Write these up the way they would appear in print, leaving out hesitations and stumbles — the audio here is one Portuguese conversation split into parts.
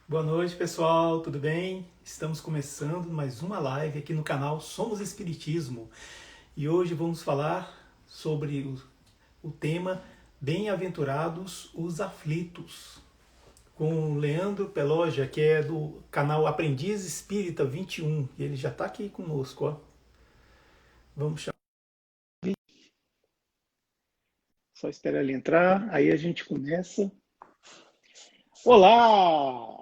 Boa noite, pessoal, tudo bem? Estamos começando mais uma live aqui no canal Somos Espiritismo e hoje vamos falar sobre o tema Bem-aventurados os aflitos, com o Leandro Peloja, que é do canal Aprendiz Espírita 21, e ele já está aqui conosco, ó. Vamos chamar. Só esperar ele entrar, aí a gente começa. Olá!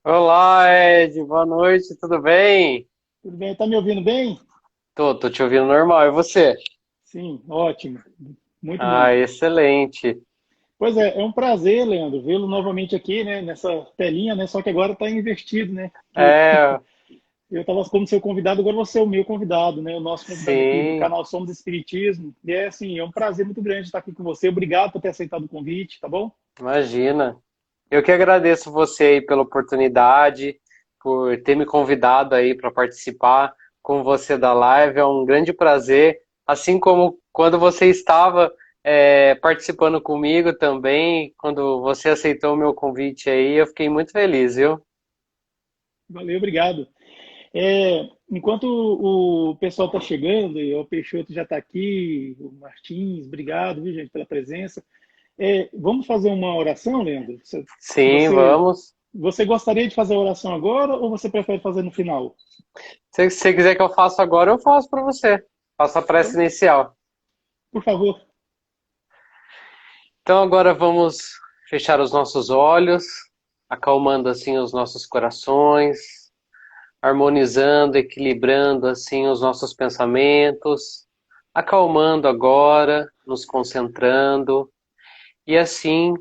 Olá, Ed, boa noite, tudo bem? Tudo bem? Tá me ouvindo bem? Tô te ouvindo normal, e você? Sim, ótimo. Muito Ah, bom. excelente. Pois é, é um prazer, Leandro, vê-lo novamente aqui, né, nessa telinha, né, só que agora está invertido, né, que É, eu estava como seu convidado, agora você é o meu convidado, né, o nosso convidado aqui do sim, canal Somos Espiritismo, e é assim, é um prazer muito grande estar aqui com você, obrigado por ter aceitado o convite, tá bom? imagina. Eu que agradeço você aí pela oportunidade, por ter me convidado aí para participar com você da live, é um grande prazer, assim como quando você estava participando comigo também, quando você aceitou o meu convite aí, eu fiquei muito feliz, viu? Valeu, obrigado. Enquanto o pessoal está chegando, e o Peixoto já está aqui, o Martins, obrigado, viu, gente, pela presença. Vamos fazer uma oração, Leandro? Sim, Você, vamos. você gostaria de fazer a oração agora ou você prefere fazer no final? Se você quiser que eu faça agora, eu faço para você. Faço a prece Então, inicial. por favor. Então agora vamos fechar os nossos olhos, acalmando assim os nossos corações, harmonizando, equilibrando assim os nossos pensamentos, acalmando agora, nos concentrando e assim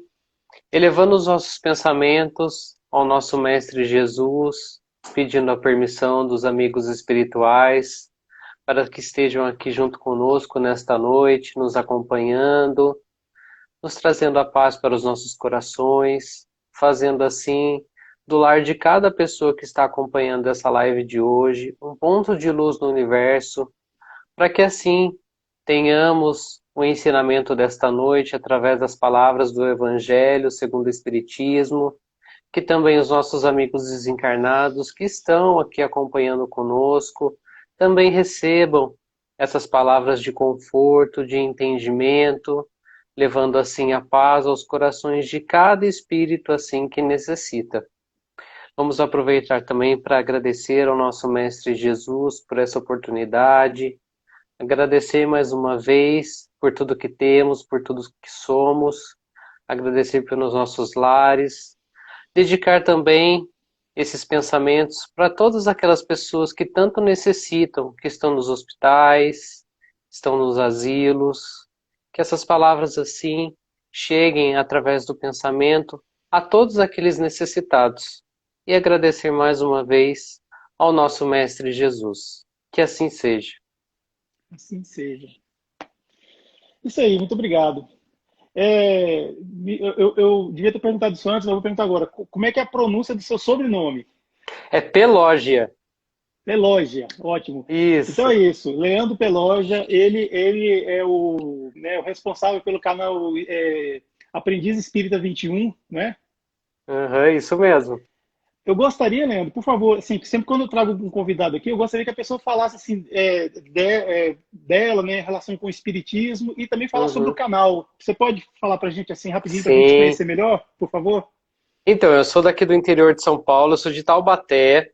elevando os nossos pensamentos ao nosso Mestre Jesus, pedindo a permissão dos amigos espirituais para que estejam aqui junto conosco nesta noite, nos acompanhando, nos trazendo a paz para os nossos corações, fazendo assim do lar de cada pessoa que está acompanhando essa live de hoje um ponto de luz no universo, para que assim tenhamos o ensinamento desta noite através das palavras do Evangelho segundo o Espiritismo, que também os nossos amigos desencarnados que estão aqui acompanhando conosco também recebam essas palavras de conforto, de entendimento, levando assim a paz aos corações de cada espírito assim que necessita. Vamos aproveitar também para agradecer ao nosso Mestre Jesus por essa oportunidade, agradecer mais uma vez por tudo que temos, por tudo que somos, agradecer pelos nossos lares, dedicar também esses pensamentos para todas aquelas pessoas que tanto necessitam, que estão nos hospitais, estão nos asilos, que essas palavras assim cheguem através do pensamento a todos aqueles necessitados. E agradecer mais uma vez ao nosso Mestre Jesus. Que assim seja. Assim seja. Isso aí, muito obrigado. Eu devia ter perguntado isso antes, mas eu vou perguntar agora. Como é que é a pronúncia do seu sobrenome? É Pelógia. Peloja, ótimo. Então é Isso. isso. Leandro Peloja, ele é o responsável pelo canal Aprendiz Espírita 21, né? Uhum, isso mesmo. Eu gostaria, Leandro, por favor, assim, sempre quando eu trago um convidado aqui, eu gostaria que a pessoa falasse assim, dela, né, em relação com o espiritismo e também falar sobre o Uhum. canal. Você pode falar para a gente assim rapidinho para a gente Sim. conhecer melhor, por favor? Então, eu sou daqui do interior de São Paulo, eu sou de Taubaté,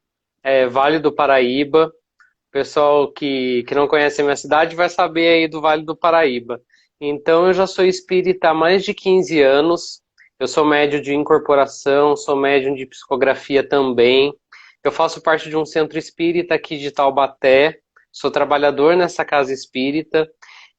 Vale do Paraíba. O pessoal que não conhece a minha cidade vai saber aí do Vale do Paraíba. Então, eu já sou espírita há mais de 15 anos. Eu sou médium de incorporação, sou médium de psicografia também. Eu faço parte de um centro espírita aqui de Taubaté. Sou trabalhador nessa casa espírita.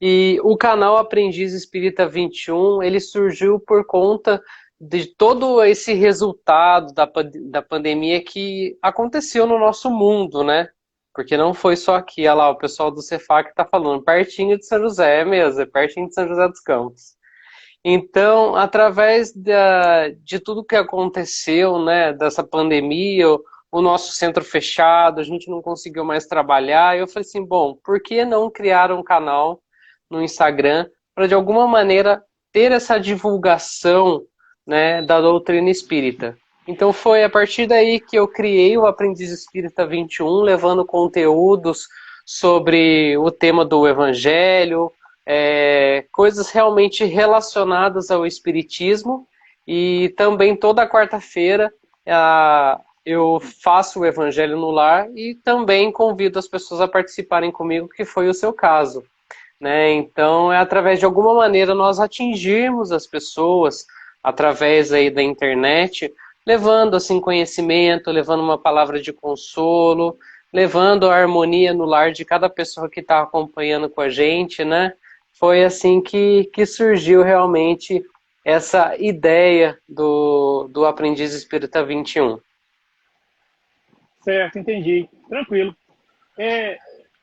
E o canal Aprendiz Espírita 21, ele surgiu por conta de todo esse resultado da pandemia que aconteceu no nosso mundo, né? Porque não foi só aqui, olha lá, o pessoal do Cefac está falando, pertinho de São José, é mesmo, é pertinho de São José dos Campos. Então, através de tudo que aconteceu, né, dessa pandemia, o nosso centro fechado, a gente não conseguiu mais trabalhar, eu falei assim, bom, por que não criar um canal no Instagram para de alguma maneira ter essa divulgação, né, da doutrina espírita? Então foi a partir daí que eu criei o Aprendiz Espírita 21, levando conteúdos sobre o tema do Evangelho, coisas realmente relacionadas ao Espiritismo, e também toda quarta-feira eu faço o Evangelho no Lar e também convido as pessoas a participarem comigo, que foi o seu caso. Né? Então, é através de alguma maneira nós atingirmos as pessoas através aí da internet, levando assim conhecimento, levando uma palavra de consolo, levando a harmonia no lar de cada pessoa que está acompanhando com a gente, né? Foi assim que surgiu realmente essa ideia do Aprendiz Espírita 21. Certo, entendi. Tranquilo. É,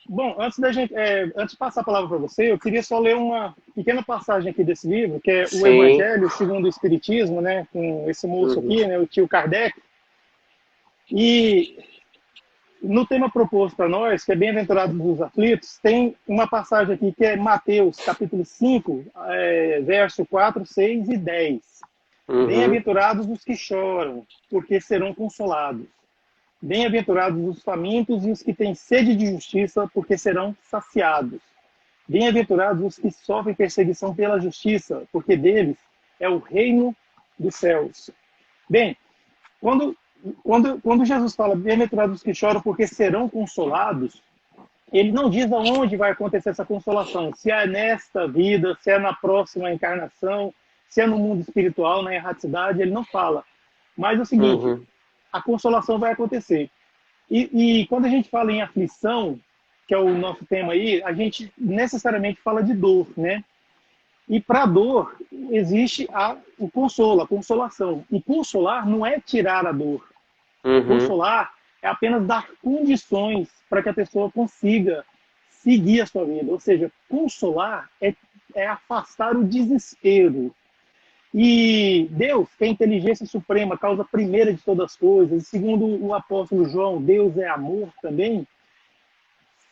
bom, antes de passar a palavra para você, eu queria só ler uma pequena passagem aqui desse livro, que é o Sim. Evangelho segundo o Espiritismo, né, com esse moço Uhum. aqui, né, o tio Kardec. E no tema proposto para nós, que é Bem-aventurados os aflitos, tem uma passagem aqui que é Mateus, capítulo 5, verso 4, 6 e 10. Uhum. Bem-aventurados os que choram, porque serão consolados. Bem-aventurados os famintos e os que têm sede de justiça, porque serão saciados. Bem-aventurados os que sofrem perseguição pela justiça, porque deles é o reino dos céus. Bem, quando Jesus fala bem-aventurados os que choram, porque serão consolados, ele não diz aonde vai acontecer essa consolação, se é nesta vida, se é na próxima encarnação, se é no mundo espiritual, na erraticidade, ele não fala. Mas é o seguinte, a consolação vai acontecer. E quando a gente fala em aflição, que é o nosso tema aí, a gente necessariamente fala de dor, né? E para a dor existe o consolo, a consolação. E consolar não é tirar a dor. Consolar é apenas dar condições para que a pessoa consiga seguir a sua vida. Ou seja, consolar é afastar o desespero. E Deus, que é a inteligência suprema, causa primeira de todas as coisas, e segundo o apóstolo João, Deus é amor também.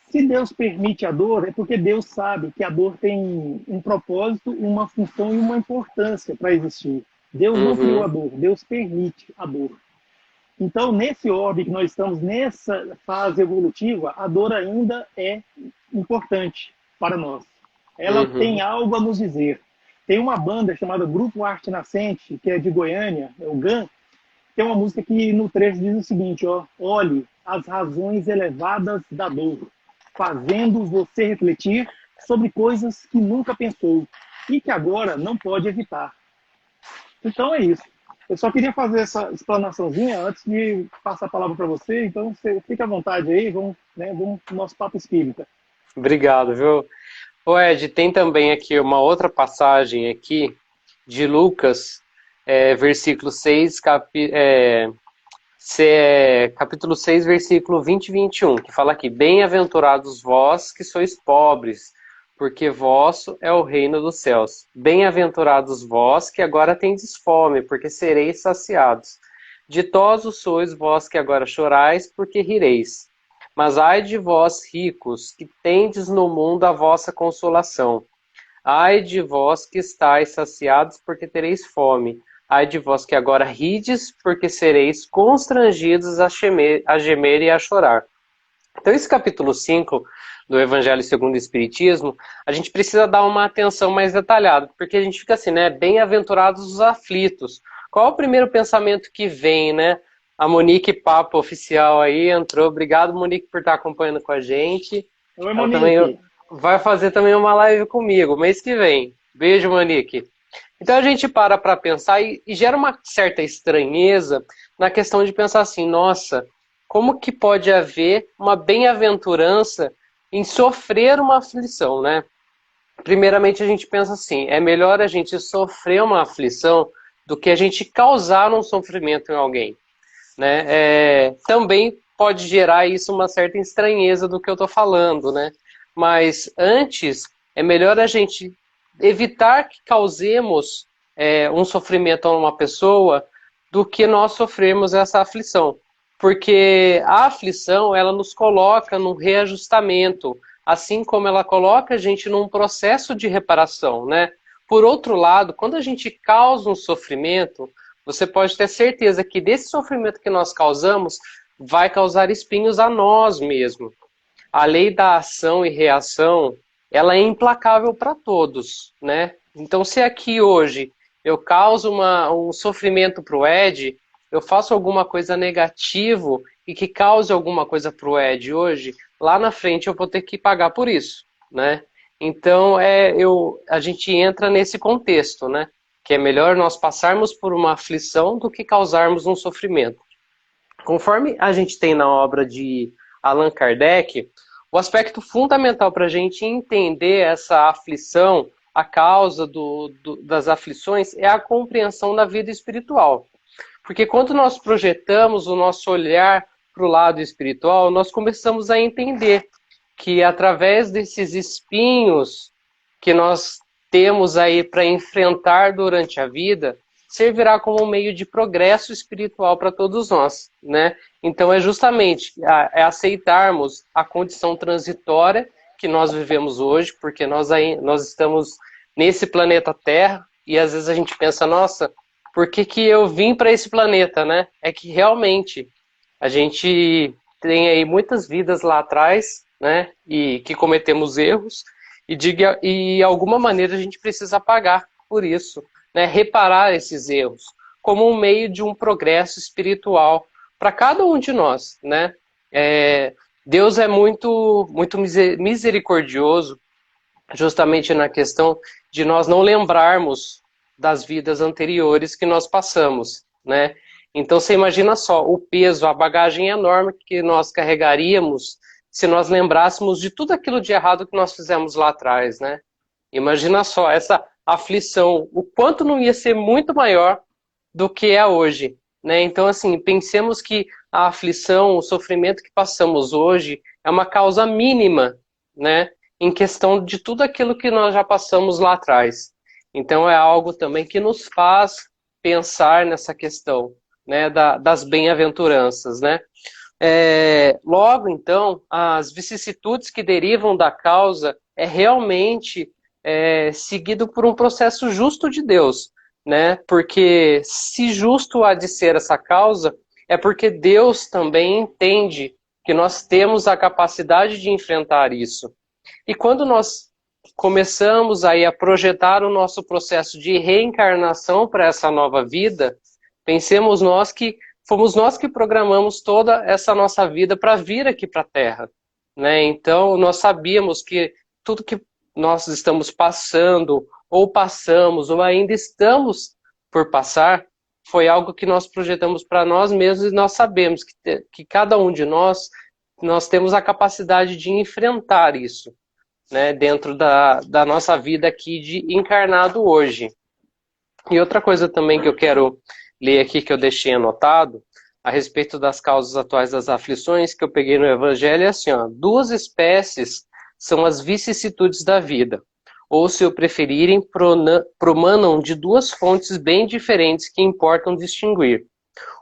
Se Deus permite a dor, é porque Deus sabe que a dor tem um propósito, uma função e uma importância para existir. Deus não criou a dor, Deus permite a dor. Então, nesse orbe que nós estamos, nessa fase evolutiva, a dor ainda é importante para nós. Ela tem algo a nos dizer. Tem uma banda chamada Grupo Arte Nascente, que é de Goiânia, é o GAN, tem uma música que no trecho diz o seguinte, ó, olhe as razões elevadas da dor, fazendo você refletir sobre coisas que nunca pensou e que agora não pode evitar. Então é isso. Eu só queria fazer essa explanaçãozinha antes de passar a palavra para você, então você fica à vontade aí, vamos pro nosso papo espírita. Obrigado, viu? Ô Ed, tem também aqui uma outra passagem aqui de Lucas, versículo 6, capítulo 6, versículo 20 e 21, que fala aqui, bem-aventurados vós que sois pobres, porque vosso é o reino dos céus. Bem-aventurados vós que agora tendes fome, porque sereis saciados. Ditosos sois vós que agora chorais, porque rireis. Mas ai de vós, ricos, que tendes no mundo a vossa consolação. Ai de vós que estáis saciados, porque tereis fome. Ai de vós que agora rides, porque sereis constrangidos a gemer e a chorar. Então, esse capítulo 5 do Evangelho segundo o Espiritismo, a gente precisa dar uma atenção mais detalhada, porque a gente fica assim, né? Bem-aventurados os aflitos. Qual é o primeiro pensamento que vem, né? A Monique Papo Oficial aí entrou. Obrigado, Monique, por estar acompanhando com a gente. Oi, Ela Monique. também vai fazer também uma live comigo, mês que vem. Beijo, Monique. Então a gente para pensar e gera uma certa estranheza na questão de pensar assim, nossa, como que pode haver uma bem-aventurança em sofrer uma aflição, né? Primeiramente a gente pensa assim, é melhor a gente sofrer uma aflição do que a gente causar um sofrimento em alguém, né? Também pode gerar isso uma certa estranheza do que eu estou falando, né? Mas antes, é melhor a gente evitar que causemos um sofrimento a uma pessoa do que nós sofrermos essa aflição. Porque a aflição, ela nos coloca num reajustamento, assim como ela coloca a gente num processo de reparação, né? Por outro lado, quando a gente causa um sofrimento, você pode ter certeza que desse sofrimento que nós causamos, vai causar espinhos a nós mesmos. A lei da ação e reação, ela é implacável para todos, né? Então, se aqui hoje eu causo um sofrimento para o Ed, eu faço alguma coisa negativo e que cause alguma coisa para o Ed hoje, lá na frente eu vou ter que pagar por isso, né? Então, a gente entra nesse contexto, né? Que é melhor nós passarmos por uma aflição do que causarmos um sofrimento. Conforme a gente tem na obra de Allan Kardec, o aspecto fundamental para a gente entender essa aflição, a causa das aflições, é a compreensão da vida espiritual. Porque quando nós projetamos o nosso olhar para o lado espiritual, nós começamos a entender que através desses espinhos que nós temos aí para enfrentar durante a vida, servirá como um meio de progresso espiritual para todos nós, né? Então é justamente aceitarmos a condição transitória que nós vivemos hoje, porque nós estamos nesse planeta Terra e às vezes a gente pensa, nossa, por que eu vim para esse planeta, né? É que realmente a gente tem aí muitas vidas lá atrás, né? E que cometemos erros e de alguma maneira a gente precisa pagar por isso, né? Reparar esses erros como um meio de um progresso espiritual para cada um de nós, né? Deus é muito misericordioso, justamente na questão de nós não lembrarmos das vidas anteriores que nós passamos, né? Então você imagina só o peso, a bagagem enorme que nós carregaríamos se nós lembrássemos de tudo aquilo de errado que nós fizemos lá atrás, né? Imagina só essa aflição, o quanto não ia ser muito maior do que é hoje, né? Então, assim, pensemos que a aflição, o sofrimento que passamos hoje é uma causa mínima, né? Em questão de tudo aquilo que nós já passamos lá atrás. Então, é algo também que nos faz pensar nessa questão, né? Das bem-aventuranças, né? Logo, então, as vicissitudes que derivam da causa é realmente seguido por um processo justo de Deus, né? Porque se justo há de ser essa causa, é porque Deus também entende que nós temos a capacidade de enfrentar isso. E quando nós começamos aí a projetar o nosso processo de reencarnação para essa nova vida, pensemos nós que fomos nós que programamos toda essa nossa vida para vir aqui para a Terra, né? Então, nós sabíamos que tudo que nós estamos passando, ou passamos, ou ainda estamos por passar, foi algo que nós projetamos para nós mesmos e nós sabemos que cada um de nós temos a capacidade de enfrentar isso, né? Dentro da nossa vida aqui de encarnado hoje. E outra coisa também que eu quero ler aqui, que eu deixei anotado, a respeito das causas atuais das aflições, que eu peguei no Evangelho, é assim, ó, 2 espécies são as vicissitudes da vida, ou, se o preferirem, promanam de 2 fontes bem diferentes que importam distinguir.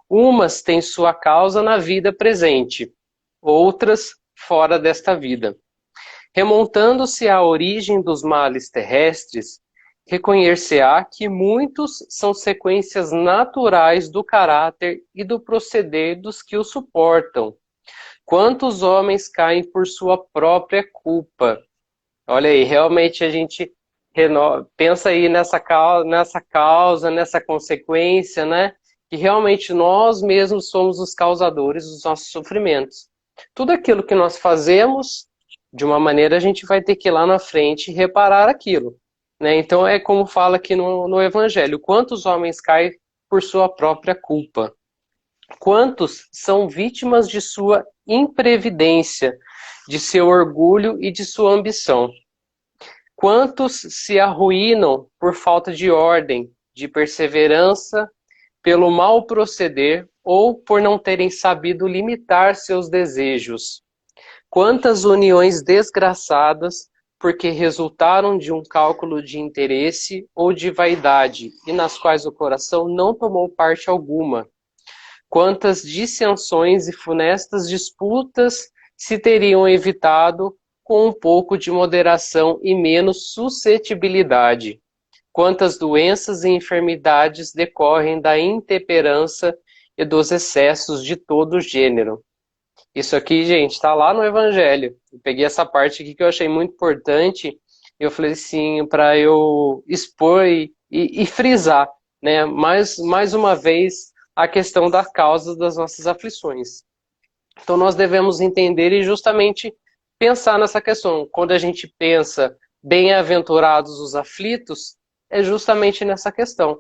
Umas têm sua causa na vida presente, outras fora desta vida. Remontando-se à origem dos males terrestres, reconhecer-se-á que muitos são sequências naturais do caráter e do proceder dos que o suportam. Quantos homens caem por sua própria culpa? Olha aí, realmente a gente pensa aí nessa causa, nessa consequência, né? Que realmente nós mesmos somos os causadores dos nossos sofrimentos. Tudo aquilo que nós fazemos, de uma maneira a gente vai ter que ir lá na frente reparar aquilo, né? Então é como fala aqui no Evangelho, quantos homens caem por sua própria culpa? Quantos são vítimas de sua imprevidência, de seu orgulho e de sua ambição? Quantos se arruinam por falta de ordem, de perseverança, pelo mau proceder ou por não terem sabido limitar seus desejos? Quantas uniões desgraçadas porque resultaram de um cálculo de interesse ou de vaidade e nas quais o coração não tomou parte alguma? Quantas dissensões e funestas disputas se teriam evitado com um pouco de moderação e menos suscetibilidade? quantas doenças e enfermidades decorrem da intemperança e dos excessos de todo gênero. Isso aqui, gente, está lá no Evangelho. Eu peguei essa parte aqui que eu achei muito importante e eu falei assim, para eu expor e frisar, né, mais uma vez, a questão da causa das nossas aflições. Então nós devemos entender e justamente pensar nessa questão. Quando a gente pensa bem-aventurados os aflitos, é justamente nessa questão,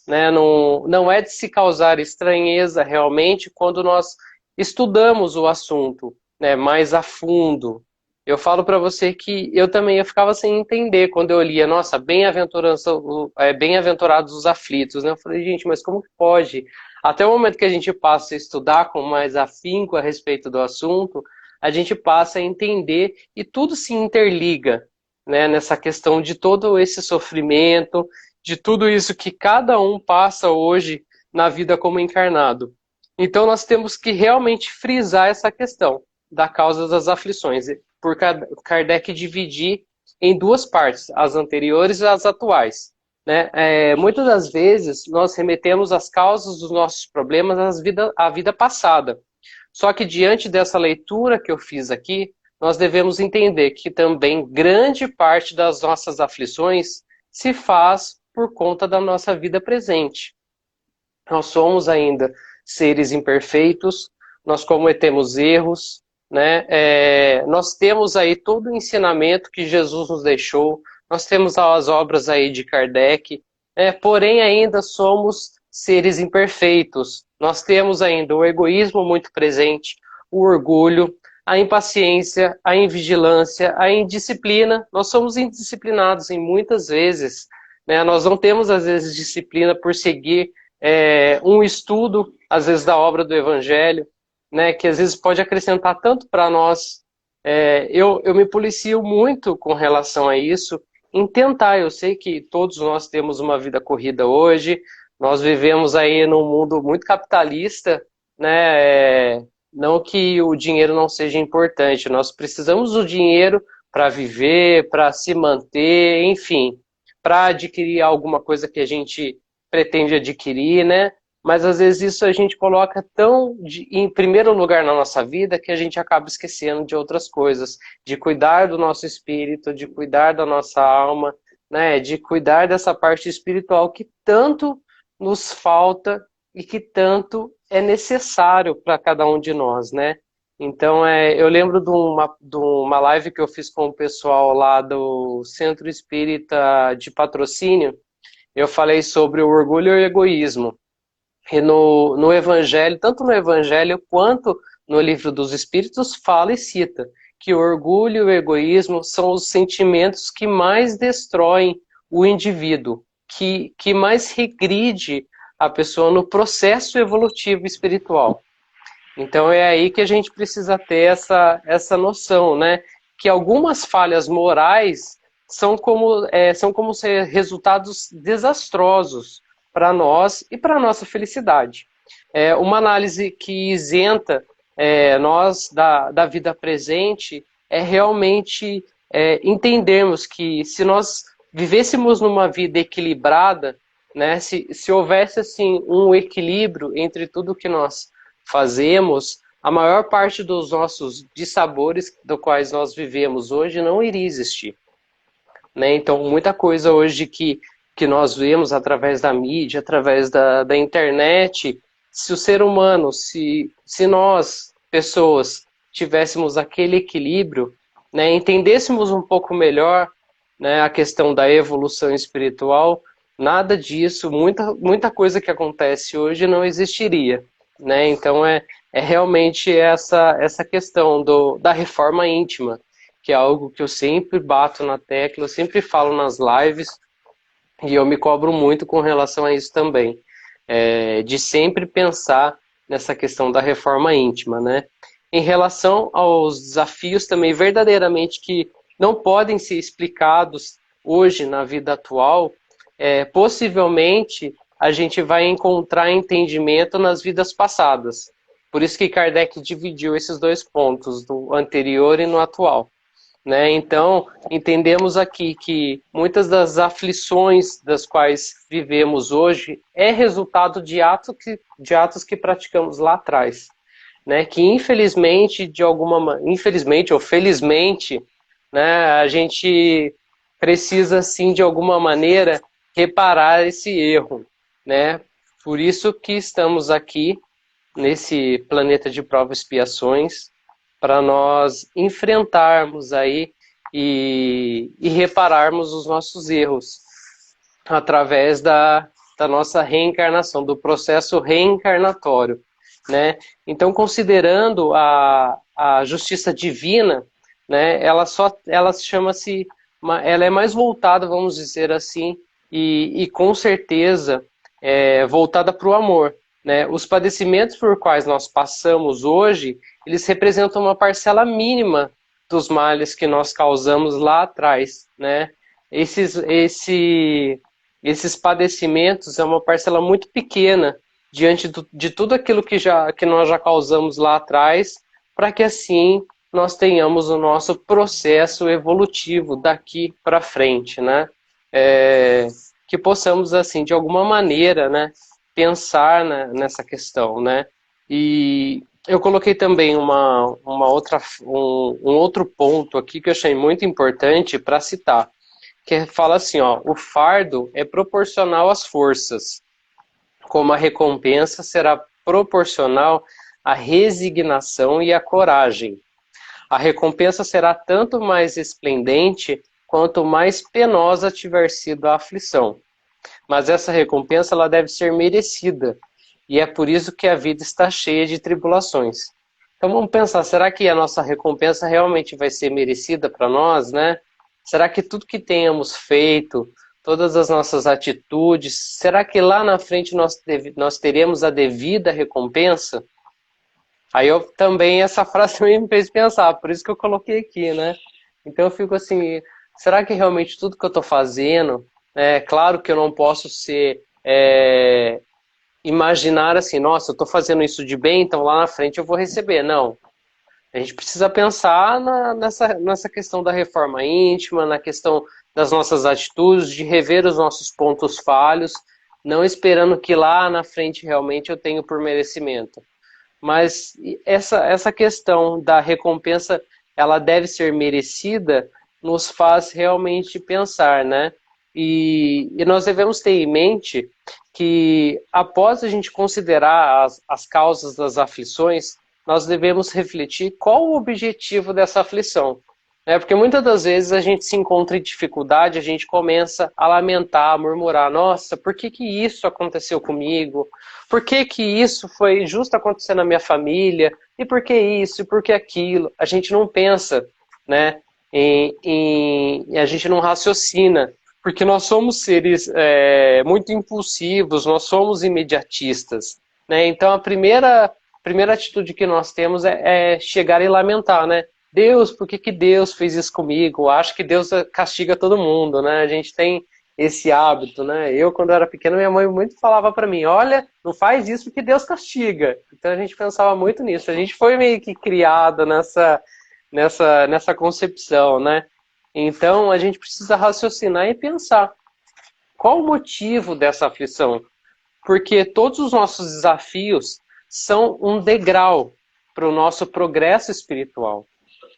né? Não é de se causar estranheza realmente quando nós estudamos o assunto, né, mais a fundo. Eu falo para você que eu também eu ficava sem entender quando eu lia, nossa, bem-aventurados os aflitos, né? Eu falei, gente, mas como que pode? Até o momento que a gente passa a estudar com mais afinco a respeito do assunto, a gente passa a entender e tudo se interliga, né, nessa questão de todo esse sofrimento, de tudo isso que cada um passa hoje na vida como encarnado. Então nós temos que realmente frisar essa questão da causa das aflições, por Kardec dividir em duas partes, as anteriores e as atuais. Né? Muitas das vezes nós remetemos as causas dos nossos problemas à vida passada. Só que diante dessa leitura que eu fiz aqui, nós devemos entender que também grande parte das nossas aflições se faz por conta da nossa vida presente. Nós somos ainda seres imperfeitos, nós cometemos erros, né? Nós temos aí todo o ensinamento que Jesus nos deixou, nós temos as obras aí de Kardec, porém ainda somos seres imperfeitos. Nós temos ainda o egoísmo muito presente, o orgulho, a impaciência, a invigilância, a indisciplina. Nós somos indisciplinados em muitas vezes, né? Nós não temos às vezes disciplina por seguir um estudo, às vezes da obra do Evangelho, né? Que às vezes pode acrescentar tanto para nós. Eu me policio muito com relação a isso, em tentar. Eu sei que todos nós temos uma vida corrida hoje, nós vivemos aí num mundo muito capitalista, né? Não que o dinheiro não seja importante, nós precisamos do dinheiro para viver, para se manter, enfim, para adquirir alguma coisa que a gente pretende adquirir, né? Mas às vezes isso a gente coloca tão em primeiro lugar na nossa vida que a gente acaba esquecendo de outras coisas, de cuidar do nosso espírito, de cuidar da nossa alma, né? De cuidar dessa parte espiritual que tanto nos falta e que tanto é necessário para cada um de nós, né? Então, eu lembro de uma live que eu fiz com o pessoal lá do Centro Espírita de Patrocínio. Eu falei sobre o orgulho e o egoísmo. E no Evangelho, tanto no Evangelho quanto no Livro dos Espíritos, fala e cita que o orgulho e o egoísmo são os sentimentos que mais destroem o indivíduo, que mais regride a pessoa no processo evolutivo espiritual. Então é aí que a gente precisa ter essa noção, né? Que algumas falhas morais são como ser resultados desastrosos para nós e para a nossa felicidade. Uma análise que isenta nós da vida presente é realmente entendermos que se nós vivêssemos numa vida equilibrada, né, se houvesse assim, um equilíbrio entre tudo que nós fazemos, a maior parte dos nossos dissabores do quais nós vivemos hoje não iria existir. Né? Então, muita coisa hoje que nós vemos através da mídia, através da internet, se o ser humano, se nós, pessoas, tivéssemos aquele equilíbrio, né, entendêssemos um pouco melhor, né, a questão da evolução espiritual, nada disso, muita coisa que acontece hoje não existiria. Né? Então é realmente essa questão da reforma íntima, que é algo que eu sempre bato na tecla, eu sempre falo nas lives, e eu me cobro muito com relação a isso também, de sempre pensar nessa questão da reforma íntima. Né? Em relação aos desafios também verdadeiramente que não podem ser explicados hoje na vida atual, possivelmente a gente vai encontrar entendimento nas vidas passadas. Por isso que Kardec dividiu esses dois pontos, do anterior e no atual. né? Então, entendemos aqui que muitas das aflições das quais vivemos hoje é resultado de atos que praticamos lá atrás, né? Que infelizmente, infelizmente ou felizmente, né, a gente precisa, sim, de alguma maneira, reparar esse erro, né? Por isso que estamos aqui, nesse planeta de provas e expiações, para nós enfrentarmos aí e repararmos os nossos erros através da nossa reencarnação, do processo reencarnatório, né? Então, considerando a justiça divina, né, ela chama-se, ela é mais voltada, vamos dizer assim, e com certeza voltada para o amor, né? Os padecimentos por quais nós passamos hoje, eles representam uma parcela mínima dos males que nós causamos lá atrás, né? Esses padecimentos é uma parcela muito pequena diante de tudo aquilo que nós já causamos lá atrás, para que assim nós tenhamos o nosso processo evolutivo daqui para frente, né? Que possamos, assim, de alguma maneira, né, pensar, né, nessa questão, né? E eu coloquei também um outro ponto aqui que eu achei muito importante para citar, que fala assim, ó, o fardo é proporcional às forças, como a recompensa será proporcional à resignação e à coragem. A recompensa será tanto mais esplendente quanto mais penosa tiver sido a aflição. Mas essa recompensa ela deve ser merecida, e é por isso que a vida está cheia de tribulações. Então vamos pensar, será que a nossa recompensa realmente vai ser merecida para nós, né? Será que tudo que tenhamos feito, todas as nossas atitudes, será que lá na frente nós teremos a devida recompensa? Aí essa frase também me fez pensar, por isso que eu coloquei aqui, né? Então eu fico assim, será que realmente tudo que eu estou fazendo, claro que eu não posso imaginar assim, nossa, eu estou fazendo isso de bem, então lá na frente eu vou receber. Não. A gente precisa pensar nessa questão da reforma íntima, na questão das nossas atitudes, de rever os nossos pontos falhos, não esperando que lá na frente realmente eu tenha por merecimento. Mas essa questão da recompensa, ela deve ser merecida, nos faz realmente pensar, né? E nós devemos ter em mente que, após a gente considerar as causas das aflições, nós devemos refletir qual o objetivo dessa aflição. Né? Porque muitas das vezes a gente se encontra em dificuldade, a gente começa a lamentar, a murmurar, nossa, por que isso aconteceu comigo? Por que isso foi justo acontecer na minha família? E por que isso? E por que aquilo? A gente não pensa, né? A gente não raciocina, porque nós somos seres muito impulsivos, nós somos imediatistas. Né? Então a primeira atitude que nós temos é chegar e lamentar, né? Deus, por que Deus fez isso comigo? Acho que Deus castiga todo mundo, né? A gente tem esse hábito, né? Eu, quando era pequeno, minha mãe muito falava para mim, olha, não faz isso porque Deus castiga. Então a gente pensava muito nisso. A gente foi meio que criado nessa concepção, né? Então a gente precisa raciocinar e pensar qual o motivo dessa aflição? Porque todos os nossos desafios são um degrau para o nosso progresso espiritual.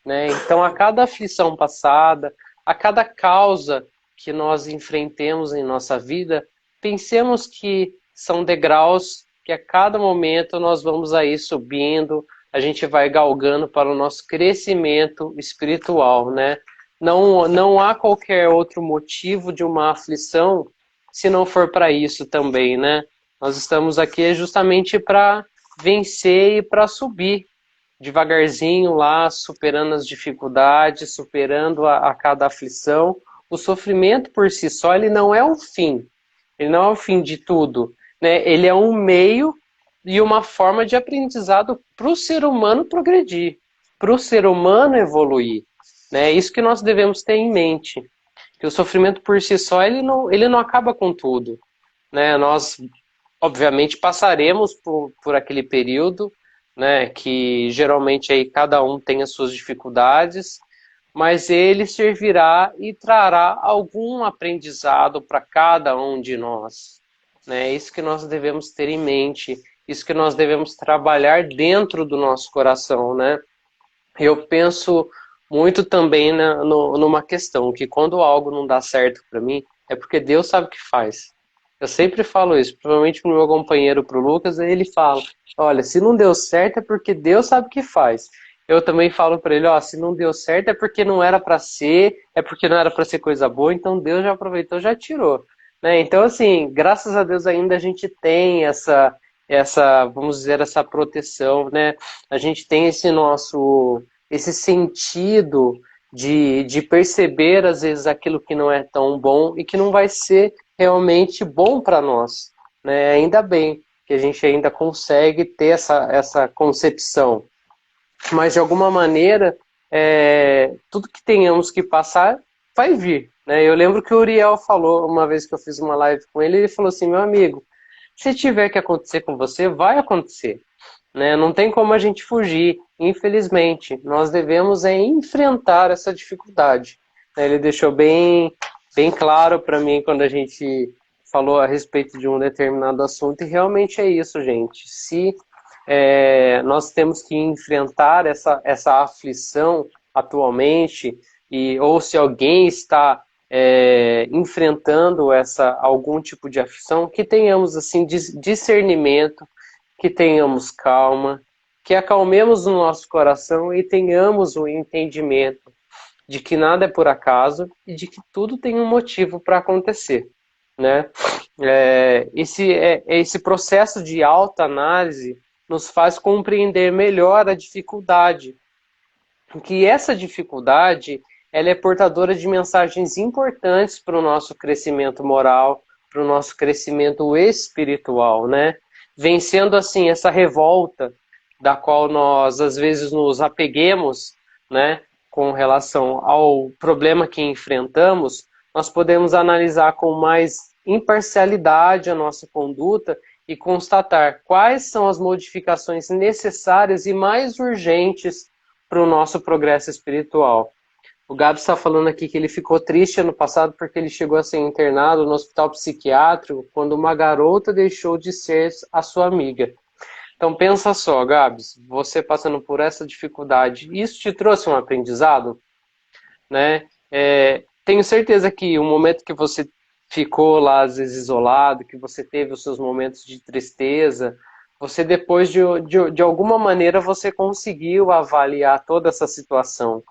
Né? Então, a cada aflição passada, a cada causa que nós enfrentemos em nossa vida, pensemos que são degraus que a cada momento nós vamos aí subindo, a gente vai galgando para o nosso crescimento espiritual. Né? Não há qualquer outro motivo de uma aflição se não for para isso também. Né? Nós estamos aqui justamente para vencer e para subir devagarzinho lá, superando as dificuldades, superando a cada aflição. O sofrimento por si só, ele não é o fim. Ele não é o fim de tudo. Né? Ele é um meio e uma forma de aprendizado para o ser humano progredir, para o ser humano evoluir. Né? É isso que nós devemos ter em mente. Que o sofrimento por si só, ele não acaba com tudo. Né? Nós, obviamente, passaremos por aquele período, né, que geralmente aí cada um tem as suas dificuldades, mas ele servirá e trará algum aprendizado para cada um de nós. É isso que nós devemos ter em mente, isso que nós devemos trabalhar dentro do nosso coração, né? Eu penso muito também numa questão, que quando algo não dá certo para mim, é porque Deus sabe o que faz. Eu sempre falo isso, provavelmente para o meu companheiro, para o Lucas, ele fala, olha, se não deu certo é porque Deus sabe o que faz. Eu também falo para ele, ó, se não deu certo é porque não era para ser, é porque não era para ser coisa boa, então Deus já aproveitou, já tirou. Né? Então, assim, graças a Deus ainda a gente tem vamos dizer, essa proteção, né? A gente tem esse sentido de perceber, às vezes, aquilo que não é tão bom e que não vai ser realmente bom para nós, né? Ainda bem que a gente ainda consegue ter essa concepção. Mas, de alguma maneira, tudo que tenhamos que passar vai vir, né? Eu lembro que o Uriel falou, uma vez que eu fiz uma live com ele, ele falou assim, meu amigo, se tiver que acontecer com você, vai acontecer. Né? Não tem como a gente fugir, infelizmente. Nós devemos enfrentar essa dificuldade. Ele deixou bem claro para mim quando a gente falou a respeito de um determinado assunto, e realmente é isso, gente. Se nós temos que enfrentar essa aflição atualmente, ou se alguém está enfrentando algum tipo de aflição, que tenhamos assim discernimento, que tenhamos calma, que acalmemos o nosso coração e tenhamos o entendimento de que nada é por acaso e de que tudo tem um motivo para acontecer, né? Esse processo de autoanálise nos faz compreender melhor a dificuldade, que essa dificuldade ela é portadora de mensagens importantes para o nosso crescimento moral, para o nosso crescimento espiritual, né? Vencendo assim essa revolta da qual nós às vezes nos apeguemos, né, com relação ao problema que enfrentamos, nós podemos analisar com mais imparcialidade a nossa conduta e constatar quais são as modificações necessárias e mais urgentes para o nosso progresso espiritual. O Gabi está falando aqui que ele ficou triste ano passado porque ele chegou a ser internado no hospital psiquiátrico quando uma garota deixou de ser a sua amiga. Então pensa só, Gabs, você passando por essa dificuldade, isso te trouxe um aprendizado? Né? Tenho certeza que o momento que você ficou lá, às vezes, isolado, que você teve os seus momentos de tristeza, você depois, de alguma maneira, você conseguiu avaliar toda essa situação.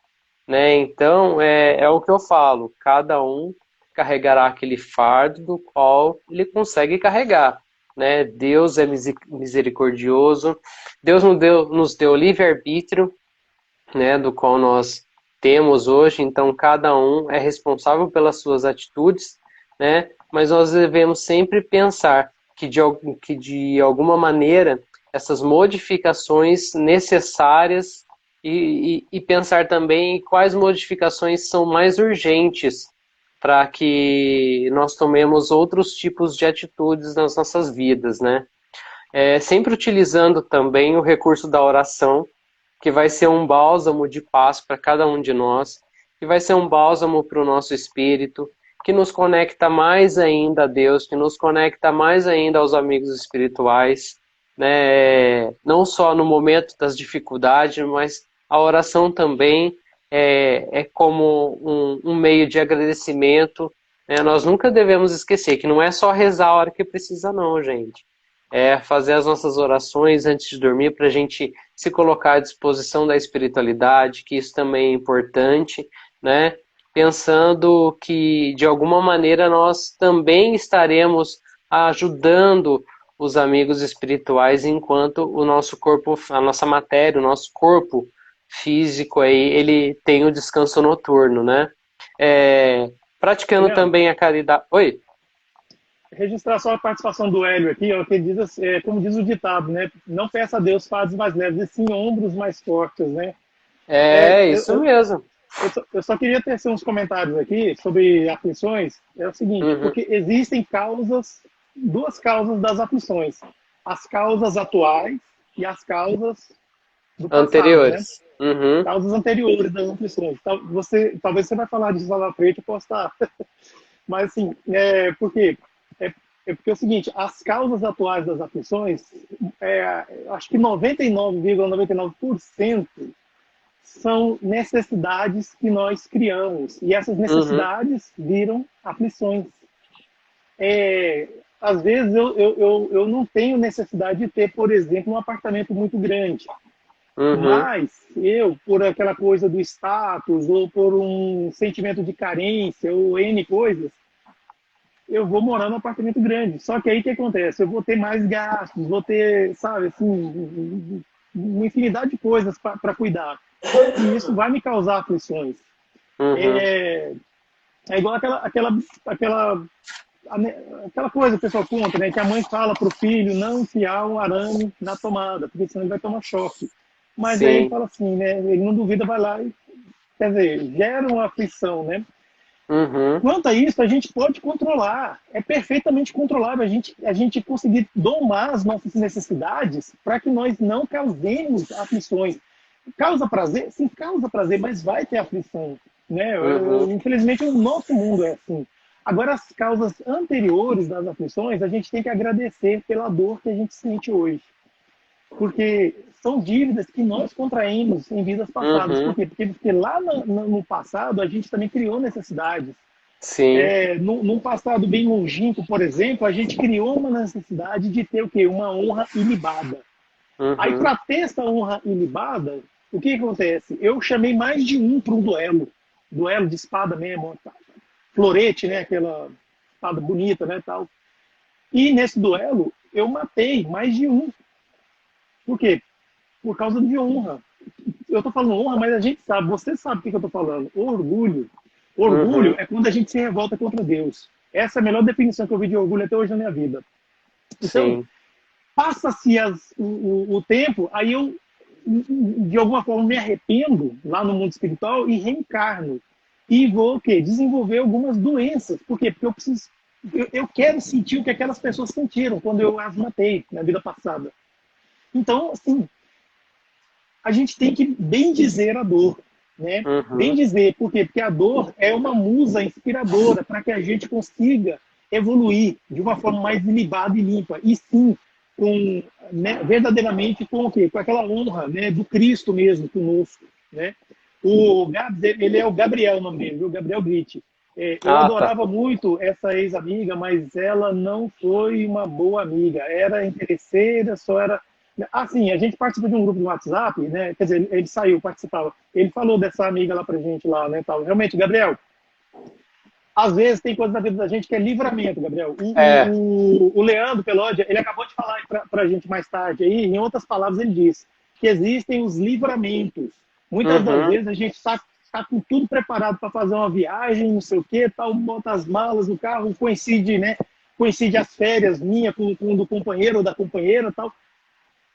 Né? Então, é o que eu falo, cada um carregará aquele fardo do qual ele consegue carregar. Né? Deus é misericordioso, Deus nos deu livre-arbítrio, né, do qual nós temos hoje, então cada um é responsável pelas suas atitudes, né? Mas nós devemos sempre pensar que de alguma maneira essas modificações necessárias e pensar também em quais modificações são mais urgentes para que nós tomemos outros tipos de atitudes nas nossas vidas, né? Sempre utilizando também o recurso da oração, que vai ser um bálsamo de paz para cada um de nós, que vai ser um bálsamo para o nosso espírito, que nos conecta mais ainda a Deus, que nos conecta mais ainda aos amigos espirituais, né? Não só no momento das dificuldades, mas a oração também é como um meio de agradecimento. Né? Nós nunca devemos esquecer que não é só rezar a hora que precisa não, gente. É fazer as nossas orações antes de dormir para a gente se colocar à disposição da espiritualidade, que isso também é importante, né? Pensando que, de alguma maneira, nós também estaremos ajudando os amigos espirituais enquanto o nosso corpo, a nossa matéria, o nosso corpo físico aí, ele tem o descanso noturno, né? Praticando também a caridade... Oi? Registrar só a participação do Hélio aqui, ó, que ele diz, como diz o ditado, né? Não peça a Deus fases mais leves, e sim ombros mais fortes, né? Isso mesmo. Eu só queria tecer uns comentários aqui sobre aflições. É o seguinte, porque existem duas causas das aflições. As causas atuais e as causas do passado, né? Anteriores. Uhum. Causas anteriores das aflições. Talvez você vai falar disso lá na frente, eu posso estar. Mas assim, por quê? É porque é o seguinte, as causas atuais das aflições, acho que 99,99% são necessidades que nós criamos. E essas Uhum. necessidades viram aflições. Às vezes eu não tenho necessidade de ter, por exemplo, um apartamento muito grande. Uhum. Mas eu, por aquela coisa do status, ou por um sentimento de carência, ou N coisas, eu vou morar num apartamento grande. Só que aí o que acontece? Eu vou ter mais gastos, vou ter, sabe, assim, uma infinidade de coisas para cuidar. E isso vai me causar aflições. Uhum. É, é igual aquela coisa que o pessoal conta, né? Que a mãe fala para o filho não enfiar um arame na tomada, porque senão ele vai tomar choque. Mas aí ele Sim. fala assim, né? Ele não duvida, vai lá e, quer dizer, gera uma aflição, né? Uhum. Quanto a isso, a gente pode controlar. É perfeitamente controlável a gente conseguir domar as nossas necessidades para que nós não causemos aflições. Causa prazer? Sim, causa prazer, mas vai ter aflição. Né? Uhum. Infelizmente, o nosso mundo é assim. Agora, as causas anteriores das aflições, a gente tem que agradecer pela dor que a gente sente hoje. Porque são dívidas que nós contraímos em vidas passadas. Por Uhum. quê? Porque lá no passado, a gente também criou necessidades. Sim. Num passado bem longínquo, por exemplo, a gente criou uma necessidade de ter o quê? Uma honra ilibada. Aí, Uhum. para ter essa honra ilibada, o que acontece? Eu chamei mais de um para um duelo de espada mesmo, tá? Florete, né? Aquela espada bonita, né? Tal. E nesse duelo, eu matei mais de um. Por quê? Por causa de honra. Eu estou falando honra, mas a gente sabe, você sabe o que eu estou falando. Orgulho. Orgulho Uhum. é quando a gente se revolta contra Deus. Essa é a melhor definição que eu vi de orgulho até hoje na minha vida. Então, Sim. passa-se o tempo, aí eu, de alguma forma, me arrependo lá no mundo espiritual e reencarno. E vou o quê? Desenvolver algumas doenças. Por quê? Porque eu quero sentir o que aquelas pessoas sentiram quando eu as matei na vida passada. Então, assim, a gente tem que bem dizer a dor, né? Bem Uhum. dizer, por quê? Porque a dor é uma musa inspiradora para que a gente consiga evoluir de uma forma mais ilibada e limpa. E sim, com, né, verdadeiramente com o quê? Com aquela honra, né, do Cristo mesmo conosco, né? O Gabs, ele é o Gabriel, o nome dele, viu? Gabriel Gritti. Eu Ah, tá. adorava muito essa ex-amiga, mas ela não foi uma boa amiga. Era interesseira, só era. Assim, a gente participa de um grupo de WhatsApp, né? Quer dizer, ele saiu, participava. Ele falou dessa amiga lá pra gente lá, né? Tal. Realmente, Gabriel, às vezes tem coisa na vida da gente que é livramento, Gabriel. É. O Leandro Pelódia, ele acabou de falar pra gente mais tarde aí, em outras palavras, ele disse que existem os livramentos. Muitas das Uhum. vezes a gente tá com tudo preparado para fazer uma viagem, não sei o quê, tal, bota as malas no carro, coincide, né? Coincide as férias minha com do companheiro ou da companheira, tal.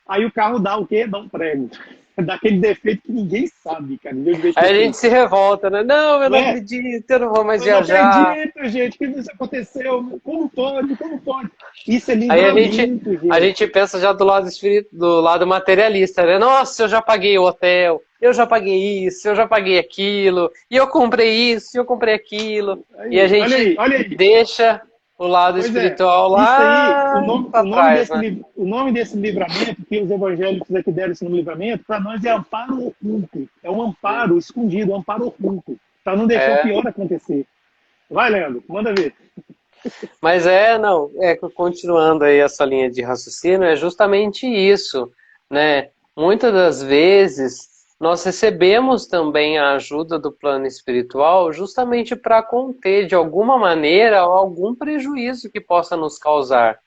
Aí o carro dá o quê? Dá um prego. Dá aquele defeito que ninguém sabe, cara. Ninguém vê esse Aí a gente defeito. se revolta, né? Não, eu Não não é? acredito, eu não vou mais Eu não viajar. acredito, gente, que isso aconteceu. Como pode? Como pode? Isso é Aí livramento, a gente. gente pensa já do lado do lado materialista, né? Nossa, eu já paguei o hotel, eu já paguei isso, eu já paguei aquilo, e eu comprei isso, e eu comprei aquilo. E a Aí, olha gente aí, olha aí. deixa o lado Pois é. espiritual Isso aí, lá para trás, né? o nome desse livramento, que os evangélicos aqui deram esse nome livramento, para nós é amparo oculto. É um amparo escondido, um amparo oculto. Para não deixar o É, pior acontecer. Vai, Leandro, manda ver. mas não, continuando aí essa linha de raciocínio, é justamente isso, né? Muitas das vezes nós recebemos também a ajuda do plano espiritual justamente para conter de alguma maneira algum prejuízo que possa nos causar,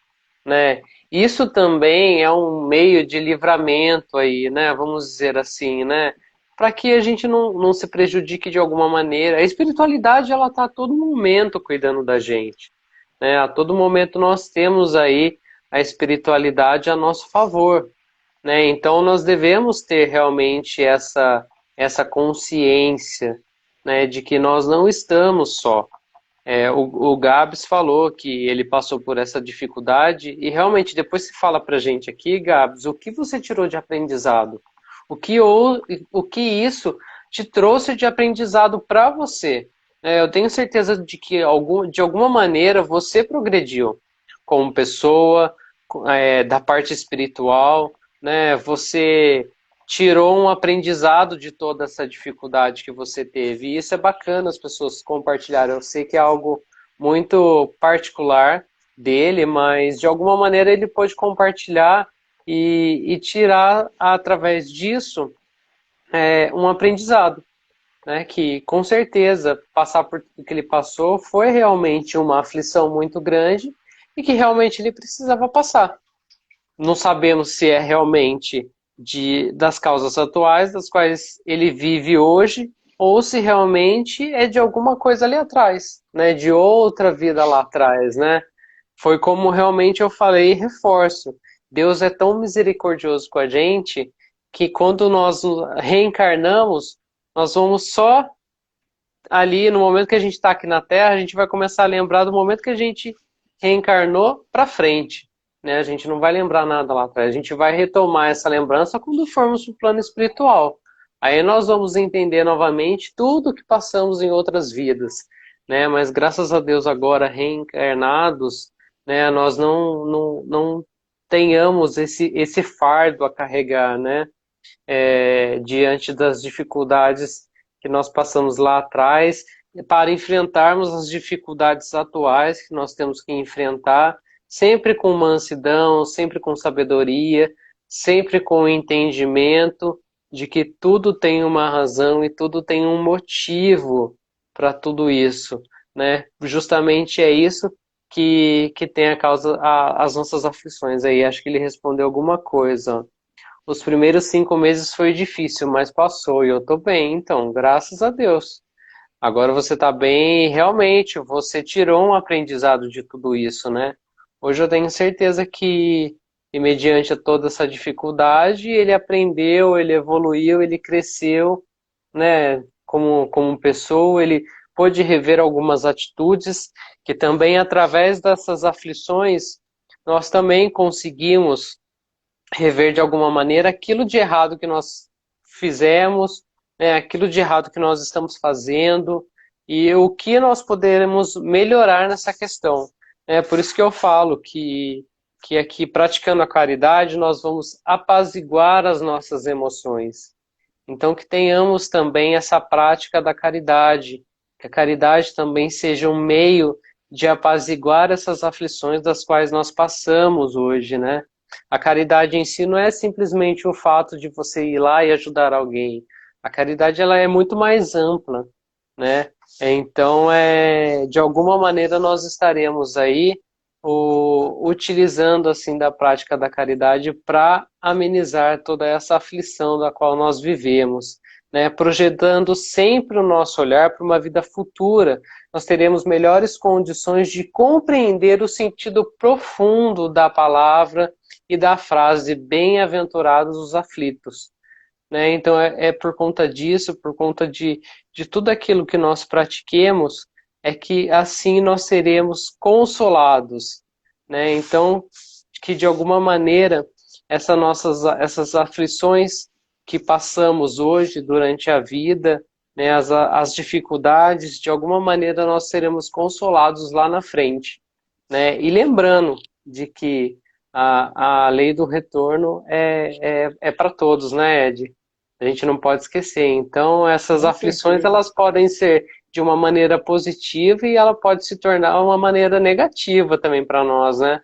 né? Isso também é um meio de livramento aí, né? Vamos dizer assim, né? Para que a gente não se prejudique de alguma maneira. A espiritualidade, ela está a todo momento cuidando da gente, né? A todo momento nós temos aí a espiritualidade a nosso favor, né? Então nós devemos ter realmente essa consciência, né, de que nós não estamos só. O Gabs falou que ele passou por essa dificuldade e realmente depois se fala pra gente aqui, Gabs, o que você tirou de aprendizado? o que isso te trouxe de aprendizado para você. Eu tenho certeza de que de alguma maneira você progrediu como pessoa, da parte espiritual, né? Você tirou um aprendizado de toda essa dificuldade que você teve. E isso é bacana as pessoas compartilharem. Eu sei que é algo muito particular dele, mas de alguma maneira ele pode compartilhar e tirar através disso um aprendizado, né? Que com certeza passar por tudo que ele passou foi realmente uma aflição muito grande e que realmente ele precisava passar. Não sabemos se é realmente das causas atuais das quais ele vive hoje ou se realmente é de alguma coisa ali atrás, né? De outra vida lá atrás, né? Foi como realmente eu falei e reforço. Deus é tão misericordioso com a gente que quando nós reencarnamos, nós vamos só ali, no momento que a gente está aqui na Terra, a gente vai começar a lembrar do momento que a gente reencarnou para frente. Né? A gente não vai lembrar nada lá atrás. A gente vai retomar essa lembrança quando formos para o plano espiritual. Aí nós vamos entender novamente tudo que passamos em outras vidas. Né? Mas graças a Deus agora reencarnados, né, nós não tenhamos esse fardo a carregar, né? Diante das dificuldades que nós passamos lá atrás, para enfrentarmos as dificuldades atuais que nós temos que enfrentar, sempre com mansidão, sempre com sabedoria, sempre com entendimento de que tudo tem uma razão e tudo tem um motivo para tudo isso, né? Justamente é isso que tem a causa, as nossas aflições aí. Acho que ele respondeu alguma coisa. Os primeiros 5 meses foi difícil, mas passou e eu tô bem, então, graças a Deus. Agora você tá bem e realmente você tirou um aprendizado de tudo isso, né? Hoje eu tenho certeza que, e mediante toda essa dificuldade, ele aprendeu, ele evoluiu, ele cresceu, né? Como pessoa, ele pôde rever algumas atitudes que também, através dessas aflições, nós também conseguimos rever de alguma maneira aquilo de errado que nós fizemos, né, aquilo de errado que nós estamos fazendo e o que nós poderemos melhorar nessa questão. É por isso que eu falo que aqui, praticando a caridade, nós vamos apaziguar as nossas emoções. Então, que tenhamos também essa prática da caridade, que a caridade também seja um meio de apaziguar essas aflições das quais nós passamos hoje, né? A caridade em si não é simplesmente o fato de você ir lá e ajudar alguém. A caridade ela é muito mais ampla, né? Então, de alguma maneira nós estaremos aí utilizando assim da prática da caridade para amenizar toda essa aflição da qual nós vivemos, né? Projetando sempre o nosso olhar para uma vida futura. Nós teremos melhores condições de compreender o sentido profundo da palavra e da frase bem-aventurados os aflitos. Né? Então é por conta disso, por conta de tudo aquilo que nós pratiquemos, é que assim nós seremos consolados. Né? Então, que de alguma maneira essas aflições que passamos hoje durante a vida, né, as dificuldades, de alguma maneira nós seremos consolados lá na frente. Né? E lembrando de que a lei do retorno é para todos, né, Ed? A gente não pode esquecer. Então, essas Com aflições, certeza. elas podem ser de uma maneira positiva e ela pode se tornar uma maneira negativa também para nós, né?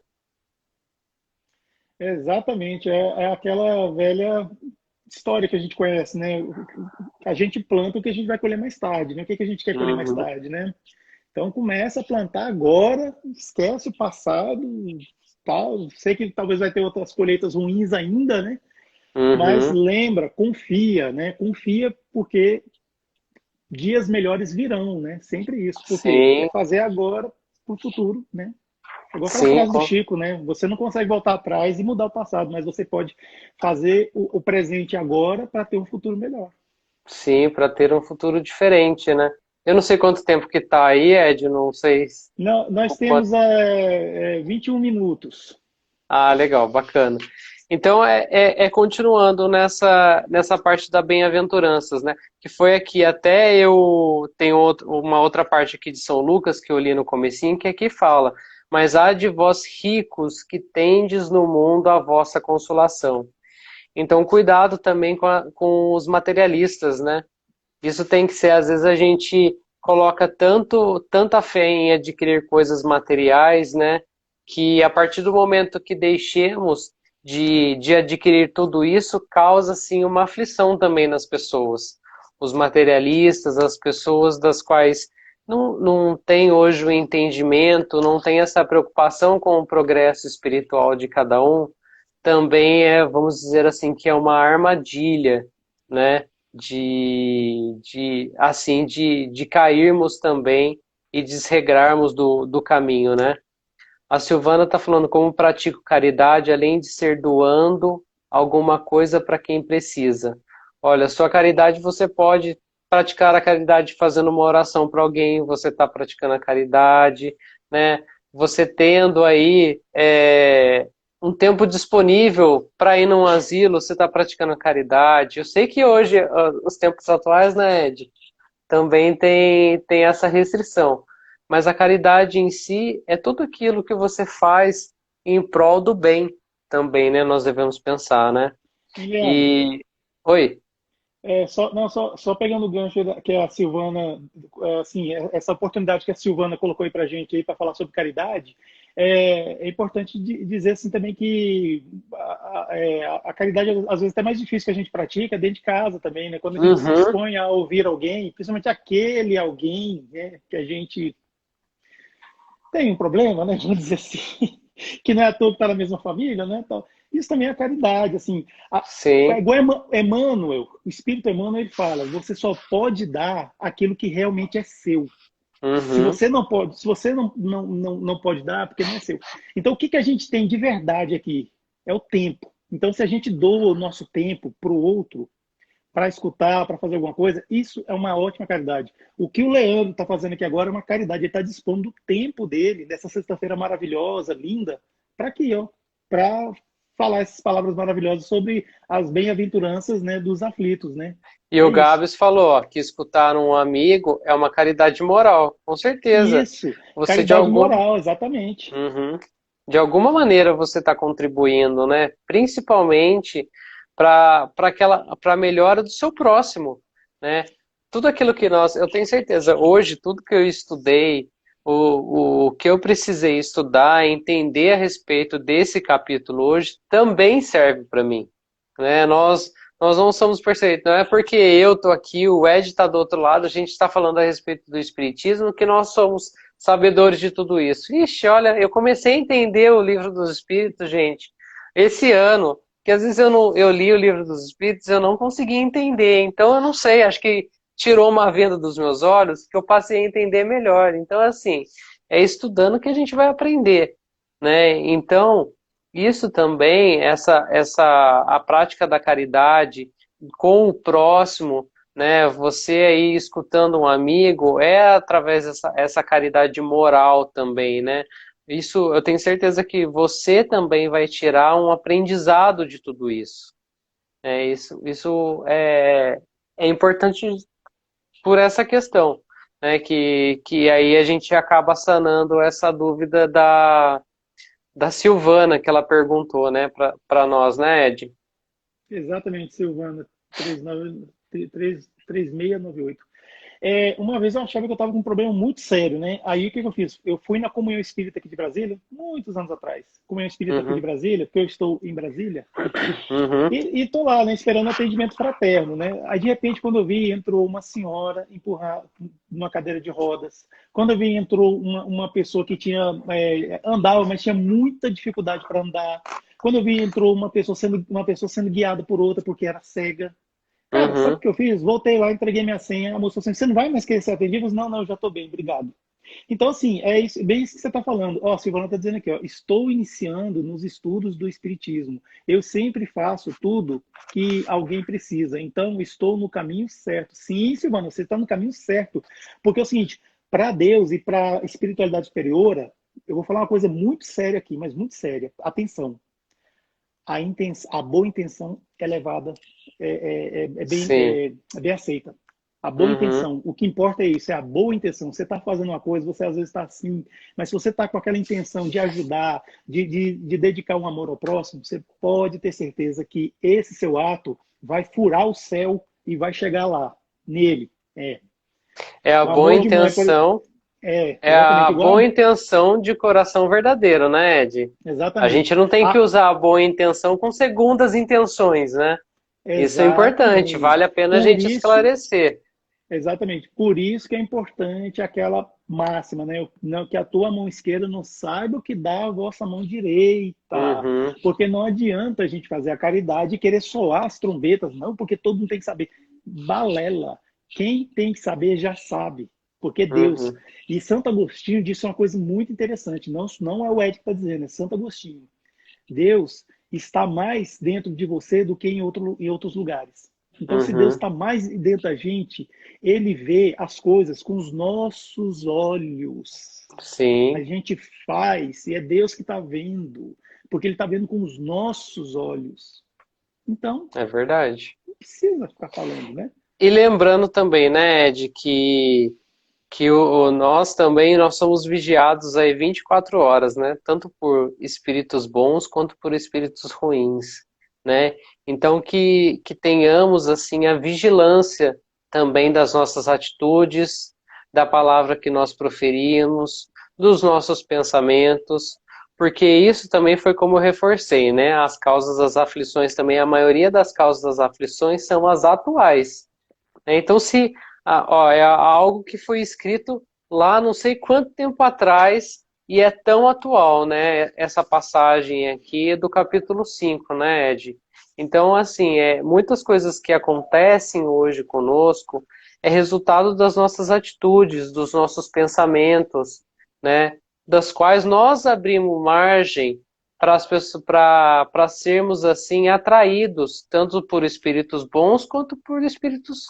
Exatamente, é aquela velha história que a gente conhece, né? A gente planta o que a gente vai colher mais tarde, né? O que que a gente quer colher mais Uhum, tarde, né? Então começa a plantar agora, esquece o passado, tal. Sei que talvez vai ter outras colheitas ruins ainda, né? Mas uhum, lembra, confia, né? Confia porque dias melhores virão, né? Sempre isso, porque é sim, fazer agora para o futuro, né? É igual aquela sim, frase do Chico, né? Você não consegue voltar atrás e mudar o passado, mas você pode fazer o presente agora para ter um futuro melhor. sim, para ter um futuro diferente, né? Eu não sei quanto tempo que tá aí, Ed, não sei Não, nós o quanto. temos 21 minutos. Ah, legal, bacana. Então, continuando nessa parte da bem-aventuranças, né? Que foi aqui, até eu tenho uma outra parte aqui de São Lucas, que eu li no comecinho, que aqui fala, mas há de vós ricos que tendes no mundo a vossa consolação. Então, cuidado também com os materialistas, né? Isso tem que ser, às vezes a gente coloca tanta fé em adquirir coisas materiais, né? Que a partir do momento que deixemos de adquirir tudo isso, causa, assim, uma aflição também nas pessoas. Os materialistas, as pessoas das quais não têm hoje o entendimento, não têm essa preocupação com o progresso espiritual de cada um, também vamos dizer assim, que é uma armadilha, né? De cairmos também e desregrarmos do caminho, né? A Silvana está falando como pratico caridade, além de ser doando alguma coisa para quem precisa. Olha, sua caridade, você pode praticar a caridade fazendo uma oração para alguém, você está praticando a caridade, né? Você tendo aí um tempo disponível para ir num asilo, você está praticando a caridade. Eu sei que hoje, os tempos atuais, né, Ed, também tem essa restrição. Mas a caridade em si é tudo aquilo que você faz em prol do bem também, né? Nós devemos pensar, né? Leandro, E... Oi? só pegando o gancho que a Silvana, assim, essa oportunidade que a Silvana colocou aí para a gente aí para falar sobre caridade, é importante dizer assim também que a caridade às vezes é até mais difícil que a gente pratica dentro de casa também, né? Quando a gente se Uhum, dispõe a ouvir alguém, principalmente aquele alguém, né, que a gente tem um problema, né? Vamos dizer assim, que não é à toa que está na mesma família, né? Então, isso também é caridade, assim. É sim. igual Emmanuel, o Espírito Emmanuel, ele fala: você só pode dar aquilo que realmente é seu. Se Uhum, você não pode, se você não pode dar, porque não é seu. Então, o que a gente tem de verdade aqui? É o tempo. Então, se a gente doa o nosso tempo para o outro, para escutar, para fazer alguma coisa, isso é uma ótima caridade. O que o Leandro está fazendo aqui agora é uma caridade. Ele está dispondo do tempo dele, dessa sexta-feira maravilhosa, linda, para aqui, ó, para falar essas palavras maravilhosas sobre as bem-aventuranças, né, dos aflitos, né? e É o isso. Gabs falou, ó, que escutar um amigo é uma caridade moral, com certeza. Isso. Você de Caridade algum, moral, exatamente. Uhum. De alguma maneira você está contribuindo, né? Principalmente para a melhora do seu próximo, né? Tudo aquilo que eu tenho certeza, hoje, tudo que eu estudei, o que eu precisei estudar, entender a respeito desse capítulo hoje, também serve para mim, né? Nós não somos perfeitos, não é porque eu estou aqui, o Ed está do outro lado, a gente está falando a respeito do Espiritismo, que nós somos sabedores de tudo isso. Ixi, olha, eu comecei a entender o livro dos Espíritos, gente, esse ano, que às vezes eu li o livro dos Espíritos e eu não conseguia entender, então eu não sei, acho que tirou uma venda dos meus olhos que eu passei a entender melhor. Então, assim, é estudando que a gente vai aprender, né? Então, isso também, a prática da caridade com o próximo, né? Você aí escutando um amigo, é através essa caridade moral também, né? Isso, eu tenho certeza que você também vai tirar um aprendizado de tudo isso. Isso é importante por essa questão, né? Que aí a gente acaba sanando essa dúvida da Silvana, que ela perguntou, né, para nós, né, Ed? Exatamente, Silvana, 3698. Uma vez eu achava que eu estava com um problema muito sério, né? Aí o que eu fiz? Eu fui na Comunhão Espírita aqui de Brasília, muitos anos atrás. Comunhão Espírita aqui de Uhum, Brasília, porque eu estou em Brasília, uhum, e tô lá, né, esperando atendimento fraterno, né? Aí de repente, quando eu vi, entrou uma senhora empurrar numa cadeira de rodas. Quando eu vi, entrou uma pessoa que andava, mas tinha muita dificuldade para andar. Quando eu vi, entrou uma pessoa sendo guiada por outra porque era cega. Cara, sabe o uhum. que eu fiz? Voltei lá, entreguei minha senha. A moça falou assim: você não vai mais querer ser atendido? Eu falei, não, não, eu já estou bem, obrigado. Então, assim, é isso, bem isso que você está falando. Ó, a Silvana está dizendo aqui, ó, estou iniciando nos estudos do Espiritismo. Eu sempre faço tudo que alguém precisa. Então, estou no caminho certo. Sim, Silvana, você está no caminho certo. Porque é o seguinte, para Deus e para a espiritualidade superior, eu vou falar uma coisa muito séria aqui, mas muito séria. Atenção. a boa intenção é levada, Sim. é bem aceita. A boa Uhum. intenção, o que importa é isso, é a boa intenção. Você está fazendo uma coisa, você às vezes está assim, mas se você está com aquela intenção de ajudar, de dedicar um amor ao próximo, você pode ter certeza que esse seu ato vai furar o céu e vai chegar lá, nele. É a O boa amor de mãe, intenção, é a exatamente, boa intenção de coração verdadeiro, né, Ed? A exatamente. gente não tem que A, usar a boa intenção com segundas intenções, né? Isso é importante, vale exatamente. a pena a Por gente isso, esclarecer. exatamente. Por isso que é importante aquela máxima, né? Não, que a tua mão esquerda não saiba o que dá a vossa mão direita. Uhum, Porque não adianta a gente fazer a caridade e querer soar as trombetas, não, porque todo mundo tem que saber. Balela. Quem tem que saber já sabe, porque Deus. uhum, E Santo Agostinho disse uma coisa muito interessante. Não, não é o Ed que está dizendo, é Santo Agostinho. Deus está mais dentro de você do que em outros lugares. Então, se Deus uhum. está mais dentro da gente, Ele vê as coisas com os nossos olhos. A Sim, gente faz e é Deus que está vendo, porque Ele está vendo com os nossos olhos. Então, é verdade. não precisa ficar falando, né? E lembrando também, né, Ed, que nós também nós somos vigiados aí 24 horas, né? Tanto por espíritos bons quanto por espíritos ruins, né? Então que tenhamos assim a vigilância também das nossas atitudes, da palavra que nós proferimos, dos nossos pensamentos, porque isso também foi como eu reforcei, né? As causas das aflições também, a maioria das causas das aflições são as atuais, né? Então, se é algo que foi escrito lá não sei quanto tempo atrás e é tão atual, né? Essa passagem aqui do capítulo 5, né, Ed? Então, assim, muitas coisas que acontecem hoje conosco é resultado das nossas atitudes, dos nossos pensamentos, né? Das quais nós abrimos margem para as pessoas, para sermos assim atraídos tanto por espíritos bons quanto por espíritos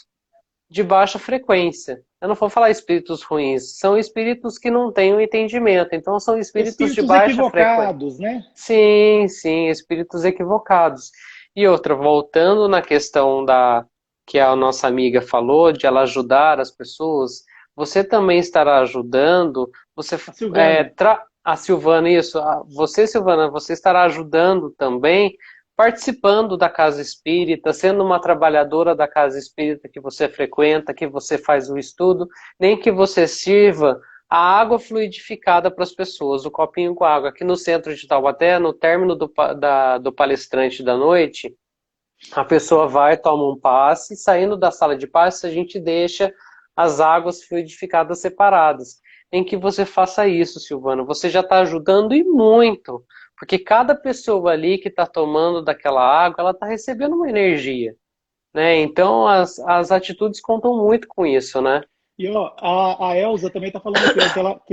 de baixa frequência. Eu não vou falar espíritos ruins, são espíritos que não têm o entendimento, então são espíritos de Espíritos baixa frequência. equivocados, né? Sim, sim, espíritos equivocados. E outra, voltando na questão da que a nossa amiga falou, de ela ajudar as pessoas, você também estará ajudando, você A Silvana. a Silvana, isso, você, Silvana, você estará ajudando também, participando da casa espírita, sendo uma trabalhadora da casa espírita que você frequenta, que você faz o estudo, nem que você sirva a água fluidificada para as pessoas, o copinho com água. Aqui no centro de Taubaté, no término do palestrante da noite, a pessoa vai, toma um passe, saindo da sala de passe, a gente deixa as águas fluidificadas separadas. Em que você faça isso, Silvano, você já está ajudando e muito, porque cada pessoa ali que está tomando daquela água, ela está recebendo uma energia, né? Então as atitudes contam muito com isso, né? E ó, a Elza também está falando aqui,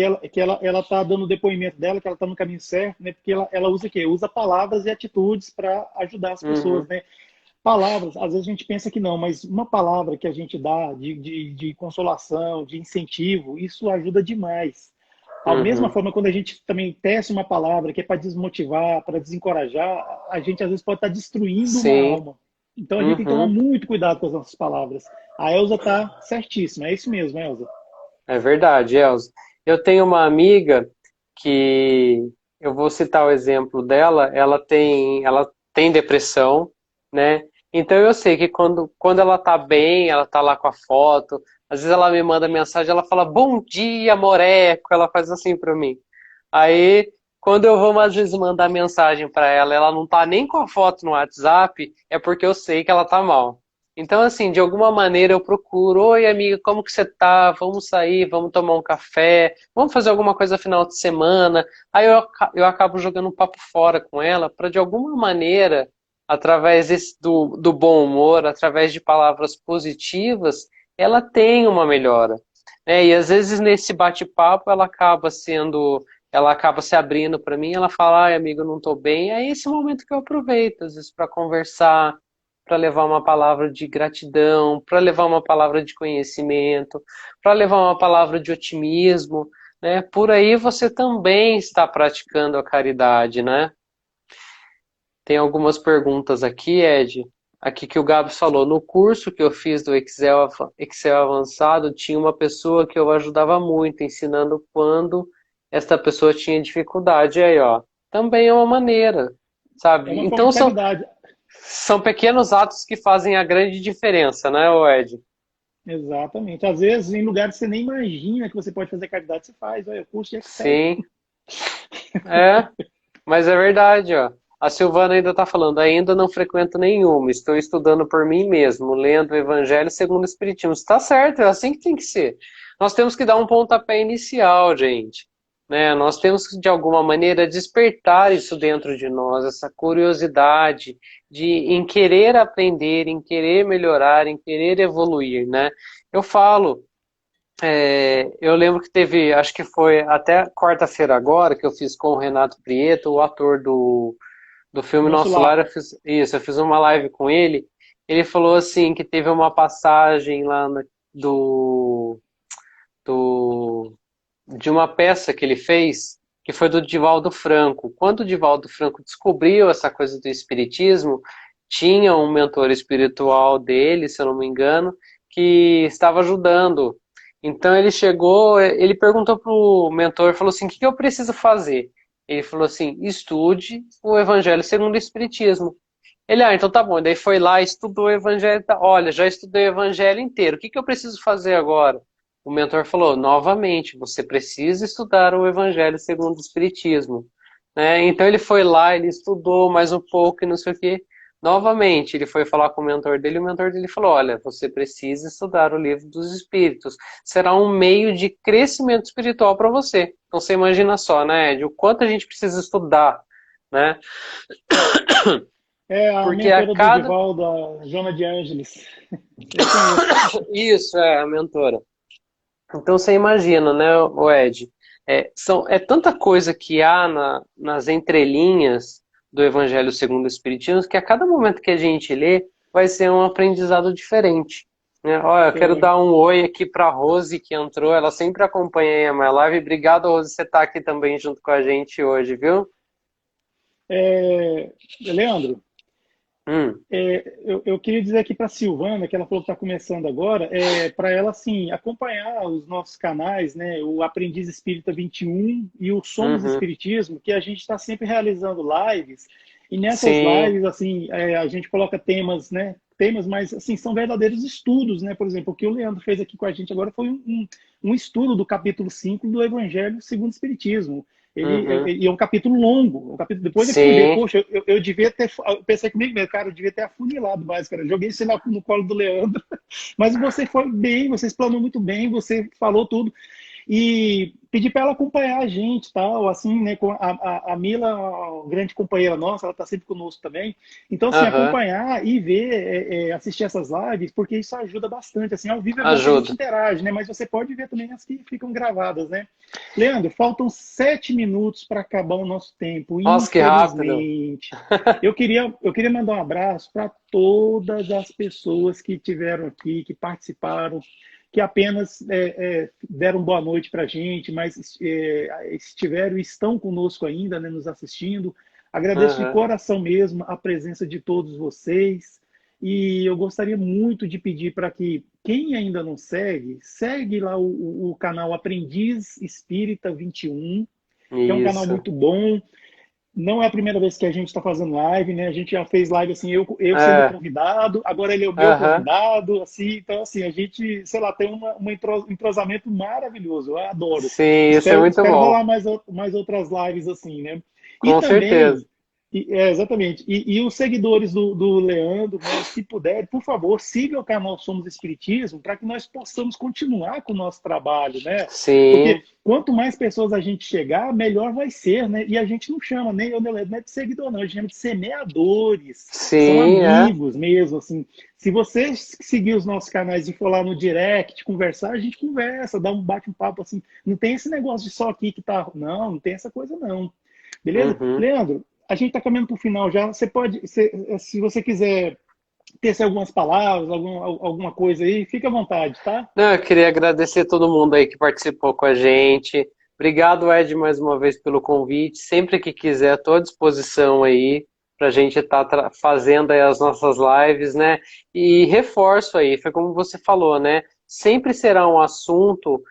ó, ela tá dando o depoimento dela, que ela está no caminho certo, né? Porque ela usa o quê? Usa palavras e atitudes para ajudar as pessoas, Uhum, né? Palavras, às vezes a gente pensa que não, mas uma palavra que a gente dá de consolação, de incentivo, isso ajuda demais. A mesma uhum. forma, quando a gente também tece uma palavra que é para desmotivar, para desencorajar, a gente às vezes pode estar destruindo uma Sim. alma. Então a gente tem que tomar Uhum. muito cuidado com as nossas palavras. A Elza está certíssima, é isso mesmo, Elza. É verdade, Elza. Eu tenho uma amiga que eu vou citar o exemplo dela, ela tem depressão, né? Então eu sei que quando ela tá bem, ela tá lá com a foto, às vezes ela me manda mensagem, ela fala bom dia, moreco, ela faz assim pra mim. Aí, quando eu vou às vezes mandar mensagem pra ela, ela não tá nem com a foto no WhatsApp, é porque eu sei que ela tá mal. Então, assim, de alguma maneira eu procuro, oi amiga, como que você tá? Vamos sair, vamos tomar um café, vamos fazer alguma coisa final de semana. Aí eu acabo jogando um papo fora com ela para de alguma maneira, através do bom humor, através de palavras positivas, ela tem uma melhora, né? E às vezes nesse bate-papo ela acaba se abrindo para mim, ela fala, ai amigo, eu não tô bem. É esse momento que eu aproveito, às vezes, para conversar, para levar uma palavra de gratidão, para levar uma palavra de conhecimento, para levar uma palavra de otimismo, né? Por aí você também está praticando a caridade, né? Tem algumas perguntas aqui, Ed. Aqui que o Gabs falou, no curso que eu fiz do Excel avançado, tinha uma pessoa que eu ajudava muito, ensinando quando esta pessoa tinha dificuldade. E aí, ó, também é uma maneira, É sabe? uma forma Então de caridade. são pequenos atos que fazem a grande diferença, né, Ed? Exatamente. Às vezes, em lugares que você nem imagina que você pode fazer caridade, você faz. Olha, curso de Excel. Sim, é. Mas é verdade, ó. A Silvana ainda está falando, ainda não frequento nenhuma, estou estudando por mim mesmo, lendo o Evangelho segundo o Espiritismo. Está certo, é assim que tem que ser. Nós temos que dar um pontapé inicial, gente. Né? Nós temos que, de alguma maneira, despertar isso dentro de nós, essa curiosidade em querer aprender, em querer melhorar, em querer evoluir, né? Eu falo, eu lembro que teve, acho que foi até quarta-feira agora, que eu fiz com o Renato Prieto, o ator do filme Nosso Nosso Lar, lar. eu fiz uma live com ele. Ele falou assim que teve uma passagem lá do, de uma peça que ele fez, que foi do Divaldo Franco. Quando o Divaldo Franco descobriu essa coisa do espiritismo, tinha um mentor espiritual dele, se eu não me engano, que estava ajudando. Então ele chegou, ele perguntou pro mentor, falou assim, o que eu preciso fazer? Ele falou assim, estude o Evangelho segundo o Espiritismo. Ele, então tá bom. Daí foi lá, estudou o Evangelho. Olha, já estudei o Evangelho inteiro. O que eu preciso fazer agora? O mentor falou, novamente, você precisa estudar o Evangelho segundo o Espiritismo. Né? Então ele foi lá, ele estudou mais um pouco e não sei o quê. Novamente, ele foi falar com o mentor dele e o mentor dele falou, olha, você precisa estudar o Livro dos Espíritos. Será um meio de crescimento espiritual para você. Então você imagina só, né, Ed, o quanto a gente precisa estudar, né? É a Porque a mentora do cada... Divaldo, a Joana de Ângeles. Eu conheço. Isso, é a mentora. Então você imagina, né, o Ed? É tanta coisa que há nas entrelinhas do Evangelho segundo o Espiritismo que a cada momento que a gente lê vai ser um aprendizado diferente. Né? Olha, eu quero É, dar um oi aqui para a Rose que entrou, ela sempre acompanha aí a minha live. Obrigado, Rose, você está aqui também junto com a gente hoje, viu? Leandro, Hum, eu queria dizer aqui para a Silvana, que ela falou que está começando agora, para ela assim, acompanhar os nossos canais, né, o Aprendiz Espírita 21 e o Somos uhum, Espiritismo, que a gente está sempre realizando lives, e nessas sim, lives, assim, a gente coloca temas, né, temas, mas assim, são verdadeiros estudos, né, por exemplo, o que o Leandro fez aqui com a gente agora foi um estudo do capítulo 5 do Evangelho segundo o Espiritismo. uhum, E é um capítulo longo. Depois é que eu fui ver, sim. poxa, eu devia ter. Eu pensei comigo mesmo, cara, eu devia ter afunilado mais, cara. Joguei isso no colo do Leandro. Mas você foi bem, você explanou muito bem, você falou tudo. E pedi para ela acompanhar a gente, tal, assim, né? Com a Mila, uma grande companheira nossa, ela está sempre conosco também. Então, assim, Aham, acompanhar e ver, assistir essas lives, porque isso ajuda bastante. Assim, ao vivo é bom que a gente ajuda. interage, né? Mas você pode ver também as que ficam gravadas, né? Leandro, faltam 7 minutos para acabar o nosso tempo, Nossa, que rápido. infelizmente. Eu queria mandar um abraço para todas as pessoas que estiveram aqui, que participaram, que apenas deram boa noite para a gente, mas estiveram e estão conosco ainda, né, nos assistindo. Agradeço de Aham. coração mesmo a presença de todos vocês. E eu gostaria muito de pedir para que quem ainda não segue, segue lá o canal Aprendiz Espírita 21, que é um canal Isso. muito bom. Não é a primeira vez que a gente está fazendo live, né? A gente já fez live assim, eu sendo É, convidado, agora ele é o meu aham. convidado, assim, então assim, a gente, sei lá, tem um entrosamento maravilhoso, eu adoro. Sim, isso é muito Espero bom. rolar mais outras lives assim, né? E Com certeza. também, exatamente, e os seguidores do Leandro, né, se puder, por favor, sigam o canal Somos Espiritismo para que nós possamos continuar com o nosso trabalho, né? Porque Sim, quanto mais pessoas a gente chegar, melhor vai ser, né? E a gente não chama nem eu, não é de seguidor, não, a gente chama de semeadores. São sim, é. amigos mesmo, assim. Se você seguir os nossos canais e for lá no direct, conversar, a gente conversa, dá bate um papo assim. Não tem esse negócio de só aqui que tá. Não, não tem essa coisa, não. Beleza? Uhum. Leandro, a gente está caminhando para o final já. Você pode, se você quiser ter algumas palavras, alguma coisa aí, fica à vontade, tá? Não, eu queria agradecer todo mundo aí que participou com a gente. Obrigado, Ed, mais uma vez pelo convite. Sempre que quiser, estou à disposição aí. para a gente estar fazendo aí as nossas lives, né? E reforço aí, foi como você falou, né? Sempre será um assunto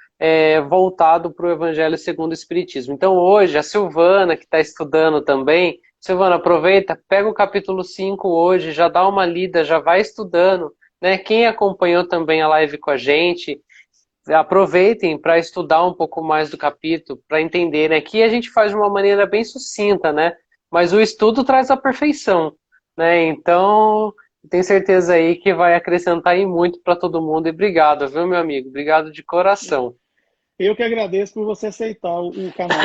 voltado para o Evangelho segundo o Espiritismo. Então hoje, a Silvana, que está estudando também, Silvana, aproveita, pega o capítulo 5 hoje, já dá uma lida, já vai estudando, né? Quem acompanhou também a live com a gente, aproveitem para estudar um pouco mais do capítulo, para entender, né? Aqui a gente faz de uma maneira bem sucinta, né? Mas o estudo traz a perfeição, né? Então, tenho certeza aí que vai acrescentar aí muito para todo mundo. E obrigado, viu, meu amigo? Obrigado de coração. Eu que agradeço por você aceitar o canal.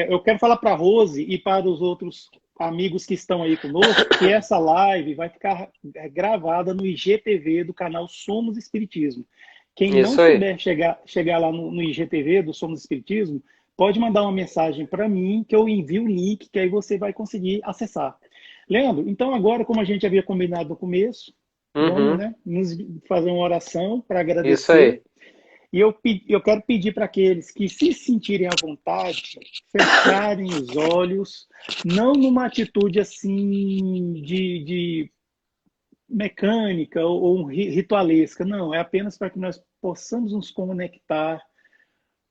Eu quero falar para a Rose e para os outros amigos que estão aí conosco que essa live vai ficar gravada no IGTV do canal Somos Espiritismo. Quem não Isso aí. souber chegar lá no IGTV do Somos Espiritismo, pode mandar uma mensagem para mim que eu envio o link, que aí você vai conseguir acessar. Leandro, então agora, como a gente havia combinado no começo, vamos, Uhum. né, nos fazer uma oração para Isso aí. agradecer. E eu quero pedir para aqueles que se sentirem à vontade, fecharem os olhos, não numa atitude assim de mecânica ou ritualesca, não, é apenas para que nós possamos nos conectar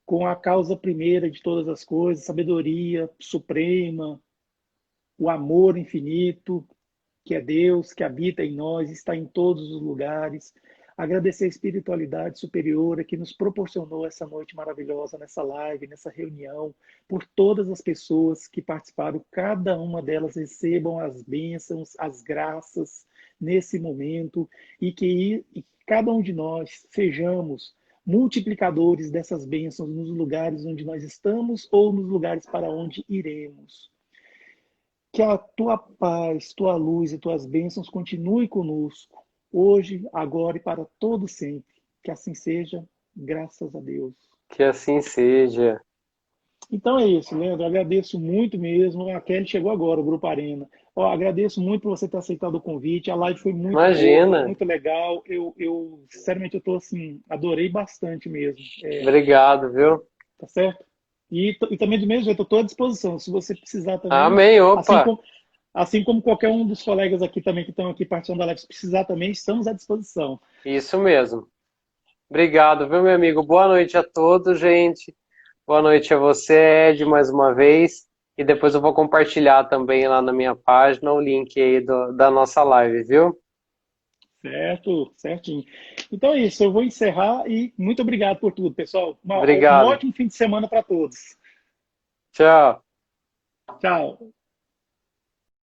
com a causa primeira de todas as coisas, sabedoria suprema, o amor infinito, que é Deus, que habita em nós, está em todos os lugares. Agradecer a espiritualidade superior que nos proporcionou essa noite maravilhosa, nessa live, nessa reunião, por todas as pessoas que participaram, cada uma delas recebam as bênçãos, as graças nesse momento e que cada um de nós sejamos multiplicadores dessas bênçãos nos lugares onde nós estamos ou nos lugares para onde iremos. Que a tua paz, tua luz e tuas bênçãos continue conosco, hoje, agora e para todo sempre. Que assim seja, graças a Deus. Que assim seja. Então é isso, Leandro. Agradeço muito mesmo. A Kelly chegou agora, o Grupo Arena. Agradeço muito por você ter aceitado o convite. A live foi muito boa, Imagina. muito legal. Sinceramente, eu tô assim, adorei bastante mesmo. Obrigado, viu? Tá certo? E também do mesmo jeito, eu estou à disposição. Se você precisar também, Amém, assim opa. como, assim como qualquer um dos colegas aqui também que estão aqui participando da live, se precisar também, estamos à disposição. Isso mesmo. Obrigado, viu, meu amigo? Boa noite a todos, gente. Boa noite a você, Ed, mais uma vez. E depois eu vou compartilhar também lá na minha página o link aí da nossa live, viu? Certo, certinho. Então é isso, eu vou encerrar e muito obrigado por tudo, pessoal. Um Obrigado. ótimo fim de semana para todos. Tchau. Tchau.